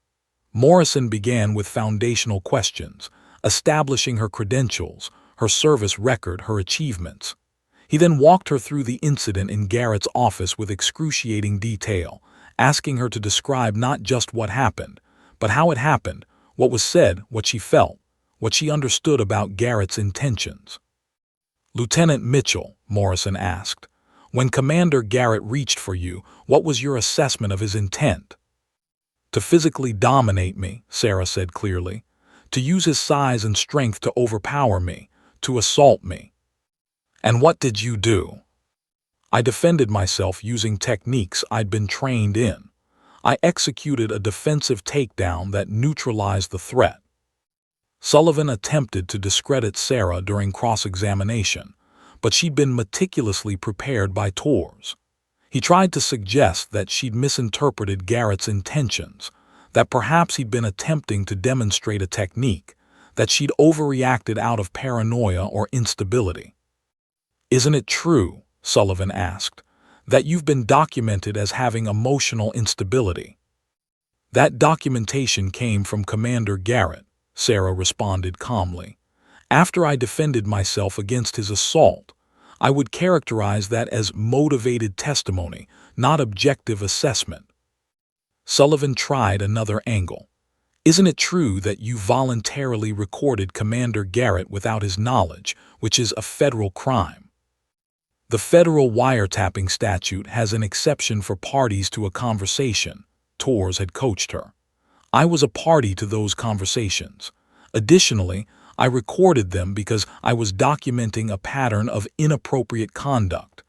Morrison began with foundational questions, establishing her credentials, her service record, her achievements. He then walked her through the incident in Garrett's office with excruciating detail, asking her to describe not just what happened, but how it happened, what was said, what she felt, what she understood about Garrett's intentions. "Lieutenant Mitchell," Morrison asked, "when Commander Garrett reached for you, what was your assessment of his intent?" "To physically dominate me," Sarah said clearly. "To use his size and strength to overpower me, to assault me." "And what did you do?" "I defended myself using techniques I'd been trained in. I executed a defensive takedown that neutralized the threat." Sullivan attempted to discredit Sarah during cross-examination, but she'd been meticulously prepared by Torres. He tried to suggest that she'd misinterpreted Garrett's intentions, that perhaps he'd been attempting to demonstrate a technique, that she'd overreacted out of paranoia or instability. "Isn't it true," Sullivan asked, "that you've been documented as having emotional instability?" "That documentation came from Commander Garrett," Sarah responded calmly. "After I defended myself against his assault, I would characterize that as motivated testimony, not objective assessment." Sullivan tried another angle. "Isn't it true that you voluntarily recorded Commander Garrett without his knowledge, which is a federal crime?" "The federal wiretapping statute has an exception for parties to a conversation," Torres had coached her. "I was a party to those conversations. Additionally, I recorded them because I was documenting a pattern of inappropriate conduct.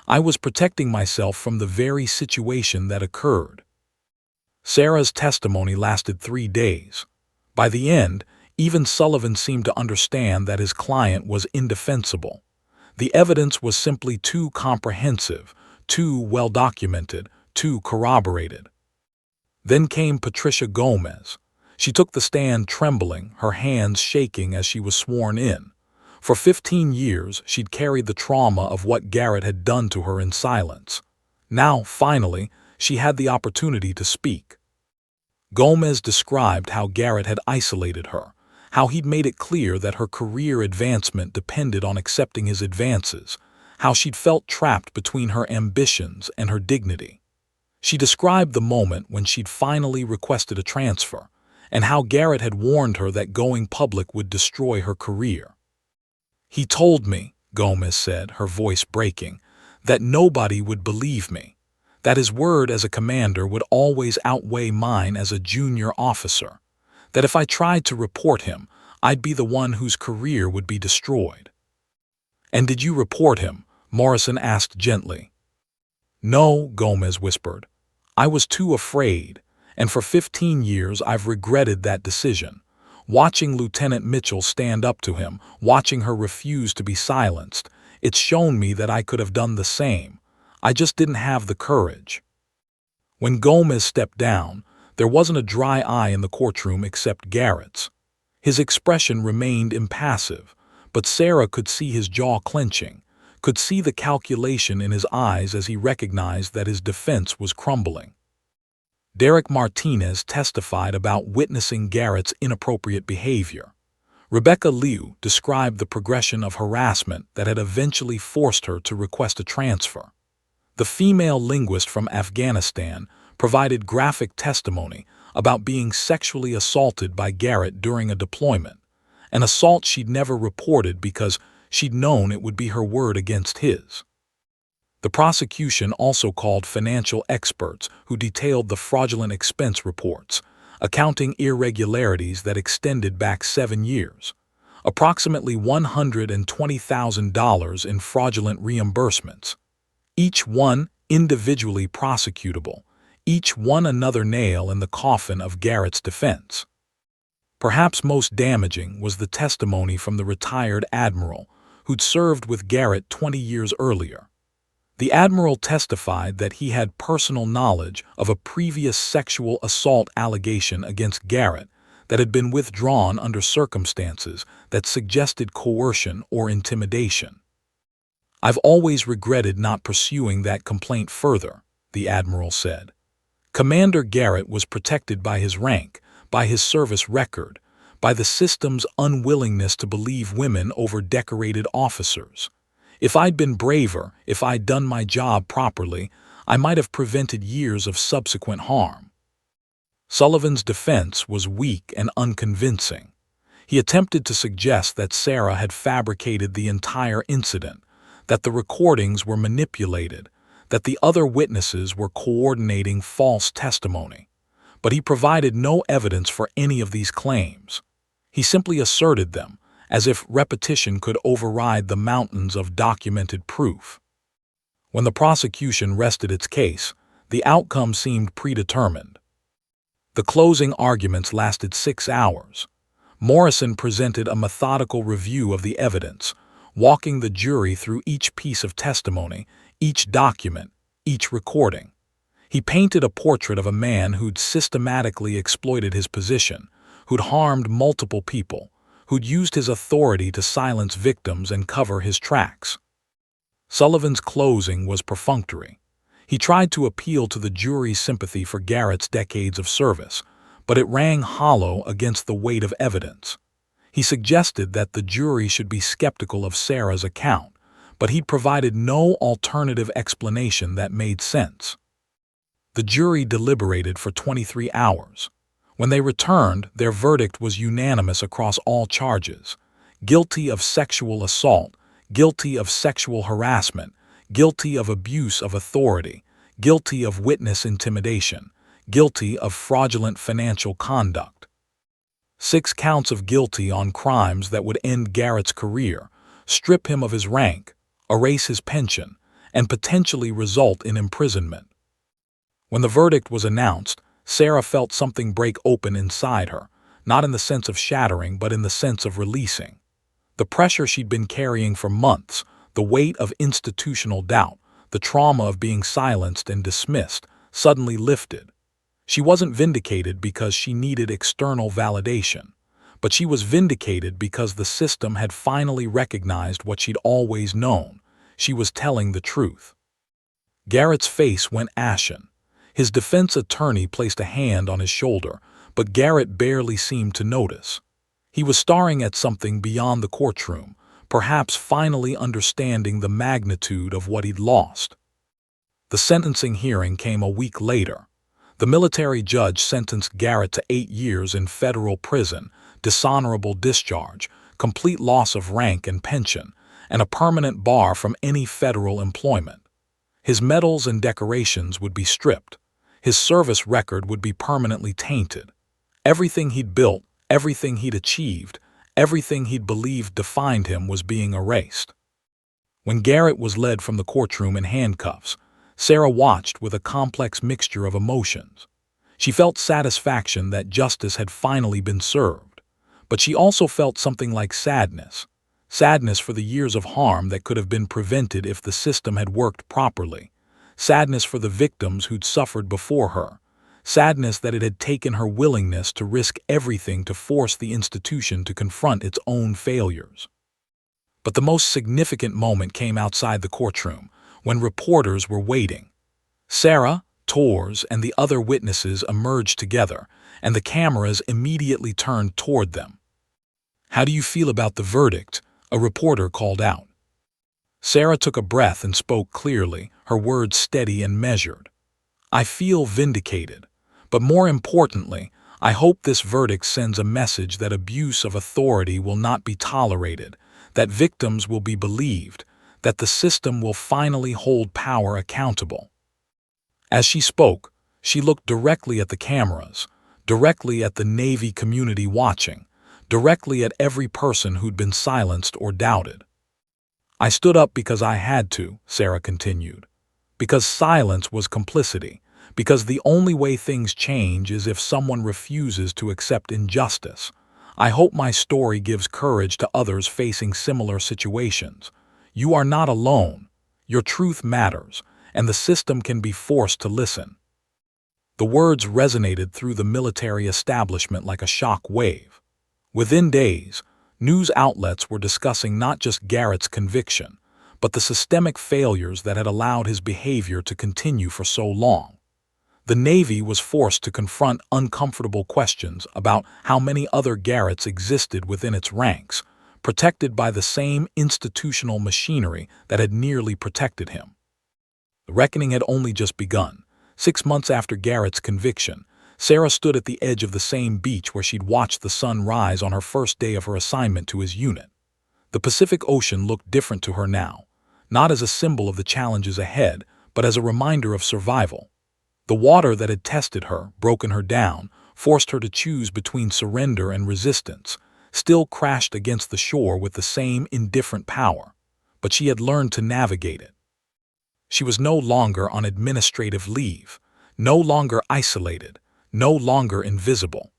I was protecting myself from the very situation that occurred." Sarah's testimony lasted 3 days. By the end, even Sullivan seemed to understand that his client was indefensible. The evidence was simply too comprehensive, too well documented, too corroborated. Then came Patricia Gomez. She took the stand trembling, her hands shaking as she was sworn in. For 15 years, she'd carried the trauma of what Garrett had done to her in silence. Now, finally, she had the opportunity to speak. Gomez described how Garrett had isolated her, how he'd made it clear that her career advancement depended on accepting his advances, how she'd felt trapped between her ambitions and her dignity. She described the moment when she'd finally requested a transfer, and how Garrett had warned her that going public would destroy her career. "He told me," Gomez said, her voice breaking, "that nobody would believe me, that his word as a commander would always outweigh mine as a junior officer, that if I tried to report him, I'd be the one whose career would be destroyed." "And did you report him?" Morrison asked gently. "No," Gomez whispered. "I was too afraid, and for 15 years I've regretted that decision. Watching Lieutenant Mitchell stand up to him, watching her refuse to be silenced, it's shown me that I could have done the same. I just didn't have the courage." When Gomez stepped down, there wasn't a dry eye in the courtroom except Garrett's. His expression remained impassive, but Sarah could see his jaw clenching, could see the calculation in his eyes as he recognized that his defense was crumbling. Derek Martinez testified about witnessing Garrett's inappropriate behavior. Rebecca Liu described the progression of harassment that had eventually forced her to request a transfer. The female linguist from Afghanistan provided graphic testimony about being sexually assaulted by Garrett during a deployment, an assault she'd never reported because she'd known it would be her word against his. The prosecution also called financial experts who detailed the fraudulent expense reports, accounting irregularities that extended back 7 years, approximately $120,000 in fraudulent reimbursements, each one individually prosecutable, each one another nail in the coffin of Garrett's defense. Perhaps most damaging was the testimony from the retired admiral who'd served with Garrett 20 years earlier. The admiral testified that he had personal knowledge of a previous sexual assault allegation against Garrett that had been withdrawn under circumstances that suggested coercion or intimidation. "I've always regretted not pursuing that complaint further," the admiral said. Commander Garrett was protected by his rank, by his service record, by the system's unwillingness to believe women over decorated officers. If I'd been braver, if I'd done my job properly, I might have prevented years of subsequent harm. Sullivan's defense was weak and unconvincing. He attempted to suggest that Sarah had fabricated the entire incident, that the recordings were manipulated, that the other witnesses were coordinating false testimony. But he provided no evidence for any of these claims. He simply asserted them, as if repetition could override the mountains of documented proof. When the prosecution rested its case, the outcome seemed predetermined. The closing arguments lasted 6 hours. Morrison presented a methodical review of the evidence, walking the jury through each piece of testimony, each document, each recording. He painted a portrait of a man who'd systematically exploited his position, who'd harmed multiple people, who'd used his authority to silence victims and cover his tracks. Sullivan's closing was perfunctory. He tried to appeal to the jury's sympathy for Garrett's decades of service, but it rang hollow against the weight of evidence. He suggested that the jury should be skeptical of Sarah's account, but he'd provided no alternative explanation that made sense. The jury deliberated for 23 hours. When they returned, their verdict was unanimous across all charges: guilty of sexual assault, guilty of sexual harassment, guilty of abuse of authority, guilty of witness intimidation, guilty of fraudulent financial conduct. 6 counts of guilty on crimes that would end Garrett's career, strip him of his rank, erase his pension, and potentially result in imprisonment. When the verdict was announced, Sarah felt something break open inside her, not in the sense of shattering, but in the sense of releasing. The pressure she'd been carrying for months, the weight of institutional doubt, the trauma of being silenced and dismissed, suddenly lifted. She wasn't vindicated because she needed external validation, but she was vindicated because the system had finally recognized what she'd always known. She was telling the truth. Garrett's face went ashen. His defense attorney placed a hand on his shoulder, but Garrett barely seemed to notice. He was staring at something beyond the courtroom, perhaps finally understanding the magnitude of what he'd lost. The sentencing hearing came a week later. The military judge sentenced Garrett to 8 years in federal prison, dishonorable discharge, complete loss of rank and pension, and a permanent bar from any federal employment. His medals and decorations would be stripped. His service record would be permanently tainted. Everything he'd built, everything he'd achieved, everything he'd believed defined him was being erased. When Garrett was led from the courtroom in handcuffs, Sarah watched with a complex mixture of emotions. She felt satisfaction that justice had finally been served, but she also felt something like sadness. Sadness for the years of harm that could have been prevented if the system had worked properly. Sadness for the victims who'd suffered before her. Sadness that it had taken her willingness to risk everything to force the institution to confront its own failures. But the most significant moment came outside the courtroom, when reporters were waiting. Sarah, Torres, and the other witnesses emerged together, and the cameras immediately turned toward them. "How do you feel about the verdict?" a reporter called out. Sarah took a breath and spoke clearly, her words steady and measured. "I feel vindicated, but more importantly, I hope this verdict sends a message that abuse of authority will not be tolerated, that victims will be believed, that the system will finally hold power accountable." As she spoke, she looked directly at the cameras, directly at the Navy community watching, directly at every person who'd been silenced or doubted. "I stood up because I had to," Sarah continued, "because silence was complicity, because the only way things change is if someone refuses to accept injustice. I hope my story gives courage to others facing similar situations. You are not alone. Your truth matters, and the system can be forced to listen." The words resonated through the military establishment like a shock wave. Within days, news outlets were discussing not just Garrett's conviction, but the systemic failures that had allowed his behavior to continue for so long. The Navy was forced to confront uncomfortable questions about how many other Garretts existed within its ranks, protected by the same institutional machinery that had nearly protected him. The reckoning had only just begun. 6 months after Garrett's conviction, Sarah stood at the edge of the same beach where she'd watched the sun rise on her first day of her assignment to his unit. The Pacific Ocean looked different to her now, not as a symbol of the challenges ahead, but as a reminder of survival. The water that had tested her, broken her down, forced her to choose between surrender and resistance, still crashed against the shore with the same indifferent power, but she had learned to navigate it. She was no longer on administrative leave, no longer isolated, no longer invisible.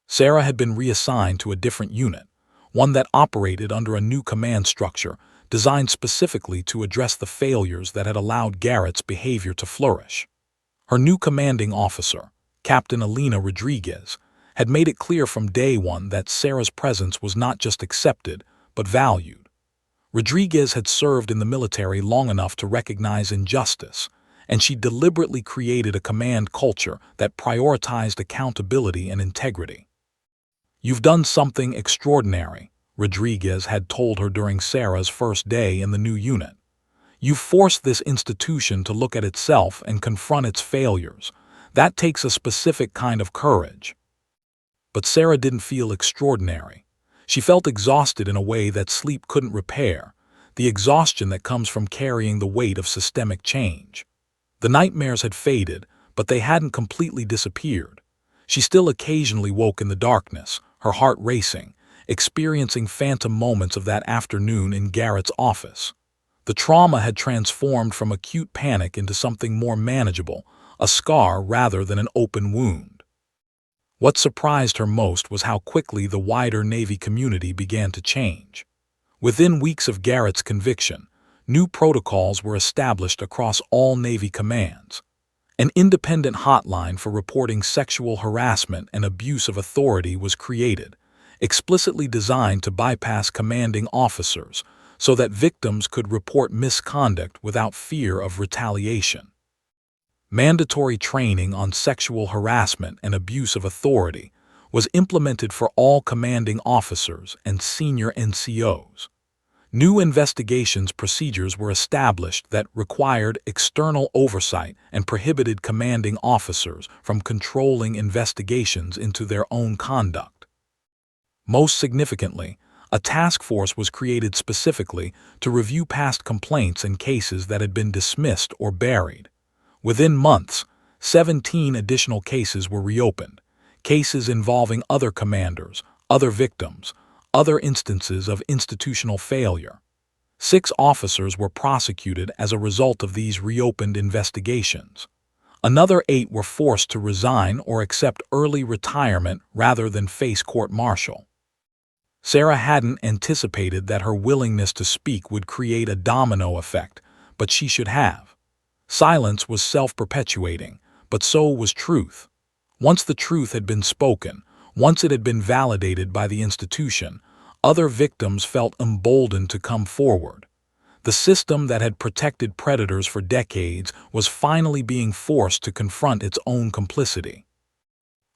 Sarah had been reassigned to a different unit, one that operated under a new command structure designed specifically to address the failures that had allowed Garrett's behavior to flourish. Her new commanding officer, Captain Elena Rodriguez, had made it clear from day one that Sarah's presence was not just accepted, but valued. Rodriguez had served in the military long enough to recognize injustice, and she deliberately created a command culture that prioritized accountability and integrity. "You've done something extraordinary," Rodriguez had told her during Sarah's first day in the new unit. "You've forced this institution to look at itself and confront its failures. That takes a specific kind of courage." But Sarah didn't feel extraordinary. She felt exhausted in a way that sleep couldn't repair, the exhaustion that comes from carrying the weight of systemic change. The nightmares had faded, but they hadn't completely disappeared. She still occasionally woke in the darkness, her heart racing, experiencing phantom moments of that afternoon in Garrett's office. The trauma had transformed from acute panic into something more manageable, a scar rather than an open wound. What surprised her most was how quickly the wider Navy community began to change. Within weeks of Garrett's conviction, new protocols were established across all Navy commands. An independent hotline for reporting sexual harassment and abuse of authority was created, explicitly designed to bypass commanding officers so that victims could report misconduct without fear of retaliation. Mandatory training on sexual harassment and abuse of authority was implemented for all commanding officers and senior NCOs. New investigations procedures were established that required external oversight and prohibited commanding officers from controlling investigations into their own conduct. Most significantly, a task force was created specifically to review past complaints and cases that had been dismissed or buried. Within months, 17 additional cases were reopened, cases involving other commanders, other victims, other instances of institutional failure. 6 officers were prosecuted as a result of these reopened investigations. Another 8 were forced to resign or accept early retirement rather than face court-martial. Sarah hadn't anticipated that her willingness to speak would create a domino effect, but she should have. Silence was self-perpetuating, but so was truth. Once the truth had been spoken, once it had been validated by the institution, other victims felt emboldened to come forward. The system that had protected predators for decades was finally being forced to confront its own complicity.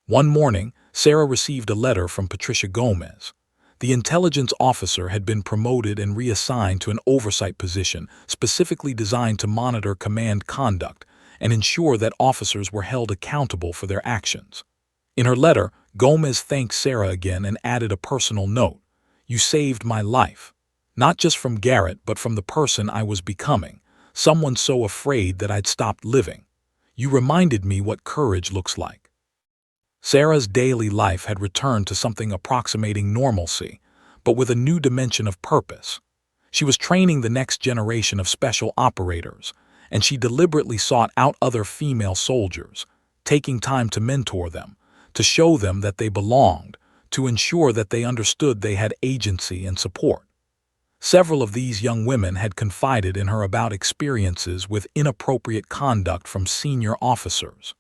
One morning, Sarah received a letter from Patricia Gomez. The intelligence officer had been promoted and reassigned to an oversight position specifically designed to monitor command conduct and ensure that officers were held accountable for their actions. In her letter, Gomez thanked Sarah again and added a personal note. "You saved my life. Not just from Garrett, but from the person I was becoming, someone so afraid that I'd stopped living. You reminded me what courage looks like." Sarah's daily life had returned to something approximating normalcy, but with a new dimension of purpose. She was training the next generation of special operators, and she deliberately sought out other female soldiers, taking time to mentor them, to show them that they belonged, to ensure that they understood they had agency and support. Several of these young women had confided in her about experiences with inappropriate conduct from senior officers.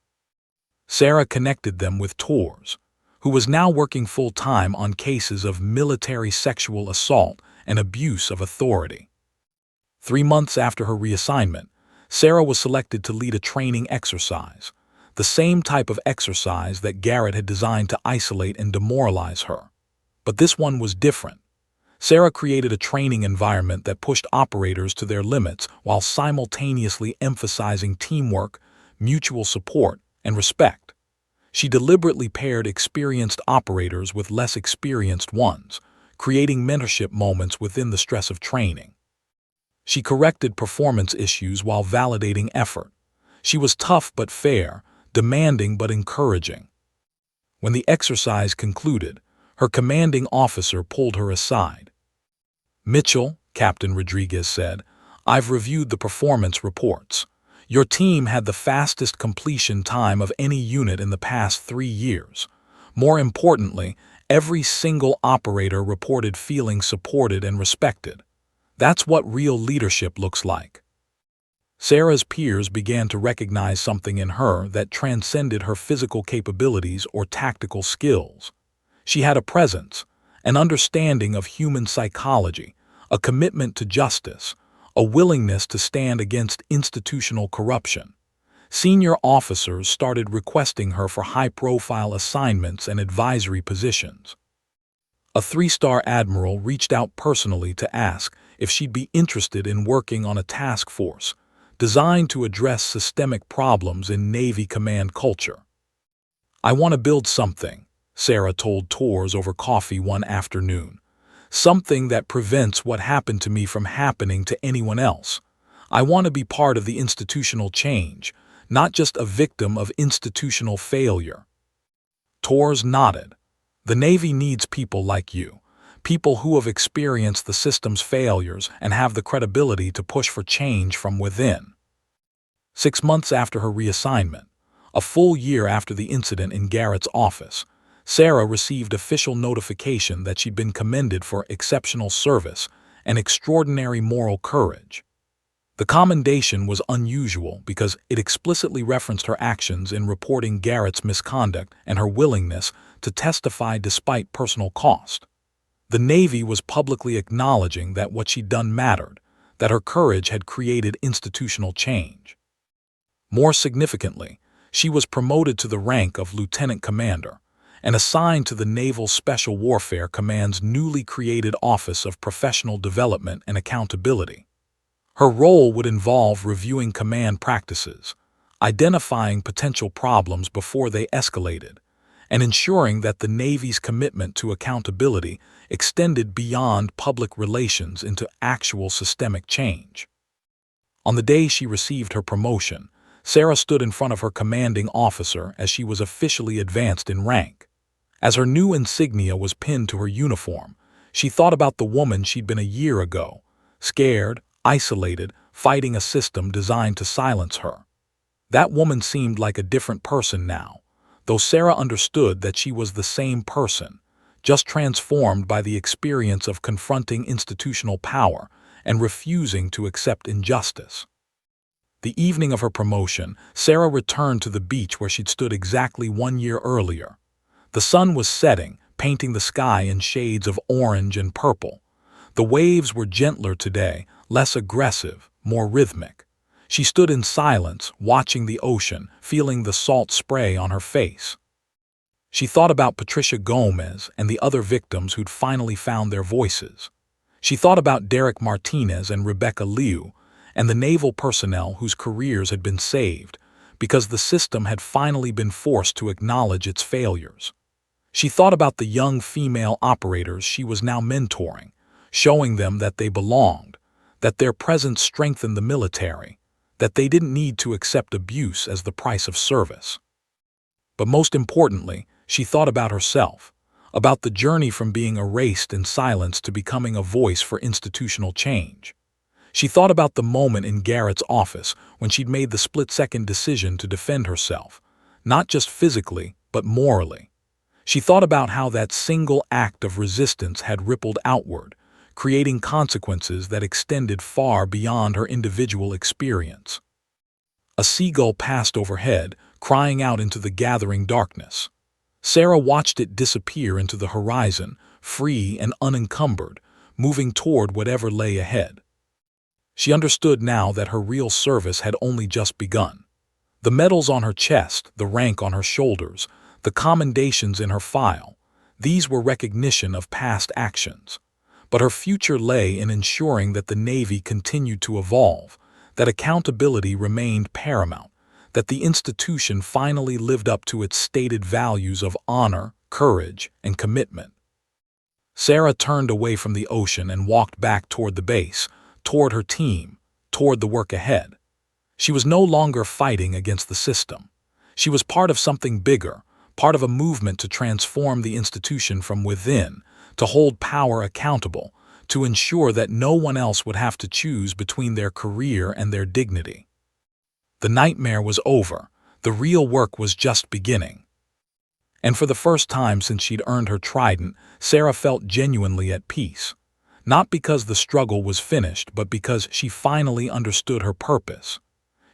Sarah connected them with Tors, who was now working full-time on cases of military sexual assault and abuse of authority. 3 months after her reassignment, Sarah was selected to lead a training exercise, the same type of exercise that Garrett had designed to isolate and demoralize her. But this one was different. Sarah created a training environment that pushed operators to their limits while simultaneously emphasizing teamwork, mutual support, and respect. She deliberately paired experienced operators with less experienced ones, creating mentorship moments within the stress of training. She corrected performance issues while validating effort. She was tough but fair, demanding but encouraging. When the exercise concluded, her commanding officer pulled her aside. "Mitchell," Captain Rodriguez said, "I've reviewed the performance reports. Your team had the fastest completion time of any unit in the past 3 years. More importantly, every single operator reported feeling supported and respected. That's what real leadership looks like." Sarah's peers began to recognize something in her that transcended her physical capabilities or tactical skills. She had a presence, an understanding of human psychology, a commitment to justice, a willingness to stand against institutional corruption. Senior officers started requesting her for high-profile assignments and advisory positions. A 3-star admiral reached out personally to ask if she'd be interested in working on a task force designed to address systemic problems in Navy command culture. "I want to build something," Sarah told Tors over coffee one afternoon. "Something that prevents what happened to me from happening to anyone else. I want to be part of the institutional change, not just a victim of institutional failure." Tors nodded. "The Navy needs people like you, people who have experienced the system's failures and have the credibility to push for change from within." 6 months after her reassignment, a full year after the incident in Garrett's office, Sarah received official notification that she'd been commended for exceptional service and extraordinary moral courage. The commendation was unusual because it explicitly referenced her actions in reporting Garrett's misconduct and her willingness to testify despite personal cost. The Navy was publicly acknowledging that what she'd done mattered, that her courage had created institutional change. More significantly, she was promoted to the rank of lieutenant commander and assigned to the Naval Special Warfare Command's newly created Office of Professional Development and Accountability. Her role would involve reviewing command practices, identifying potential problems before they escalated, and ensuring that the Navy's commitment to accountability extended beyond public relations into actual systemic change. On the day she received her promotion, Sarah stood in front of her commanding officer as she was officially advanced in rank. As her new insignia was pinned to her uniform, she thought about the woman she'd been a year ago, scared, isolated, fighting a system designed to silence her. That woman seemed like a different person now, though Sarah understood that she was the same person, just transformed by the experience of confronting institutional power and refusing to accept injustice. The evening of her promotion, Sarah returned to the beach where she'd stood exactly 1 year earlier. The sun was setting, painting the sky in shades of orange and purple. The waves were gentler today, less aggressive, more rhythmic. She stood in silence, watching the ocean, feeling the salt spray on her face. She thought about Patricia Gomez and the other victims who'd finally found their voices. She thought about Derek Martinez and Rebecca Liu, and the naval personnel whose careers had been saved because the system had finally been forced to acknowledge its failures. She thought about the young female operators she was now mentoring, showing them that they belonged, that their presence strengthened the military, that they didn't need to accept abuse as the price of service. But most importantly, she thought about herself, about the journey from being erased in silence to becoming a voice for institutional change. She thought about the moment in Garrett's office when she'd made the split-second decision to defend herself, not just physically, but morally. She thought about how that single act of resistance had rippled outward, creating consequences that extended far beyond her individual experience. A seagull passed overhead, crying out into the gathering darkness. Sarah watched it disappear into the horizon, free and unencumbered, moving toward whatever lay ahead. She understood now that her real service had only just begun. The medals on her chest, the rank on her shoulders, the commendations in her file, these were recognition of past actions. But her future lay in ensuring that the Navy continued to evolve, that accountability remained paramount, that the institution finally lived up to its stated values of honor, courage, and commitment. Sarah turned away from the ocean and walked back toward the base, toward her team, toward the work ahead. She was no longer fighting against the system. She was part of something bigger, part of a movement to transform the institution from within, to hold power accountable, to ensure that no one else would have to choose between their career and their dignity. The nightmare was over. The real work was just beginning. And for the first time since she'd earned her trident, Sarah felt genuinely at peace. Not because the struggle was finished, but because she finally understood her purpose.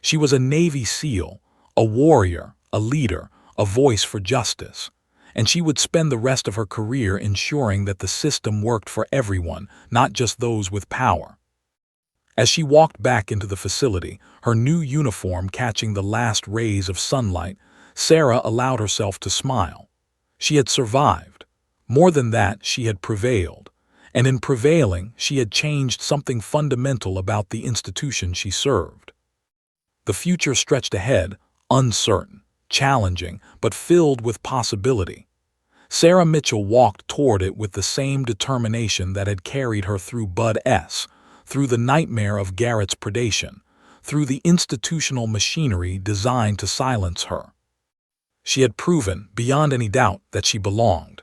She was a Navy SEAL, a warrior, a leader, a voice for justice. And she would spend the rest of her career ensuring that the system worked for everyone, not just those with power. As she walked back into the facility, her new uniform catching the last rays of sunlight, Sarah allowed herself to smile. She had survived. More than that, she had prevailed. And in prevailing, she had changed something fundamental about the institution she served. The future stretched ahead, uncertain, challenging, but filled with possibility. Sarah Mitchell walked toward it with the same determination that had carried her through Bud S., through the nightmare of Garrett's predation, through the institutional machinery designed to silence her. She had proven, beyond any doubt, that she belonged.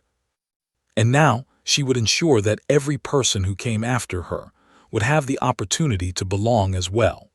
And now, she would ensure that every person who came after her would have the opportunity to belong as well.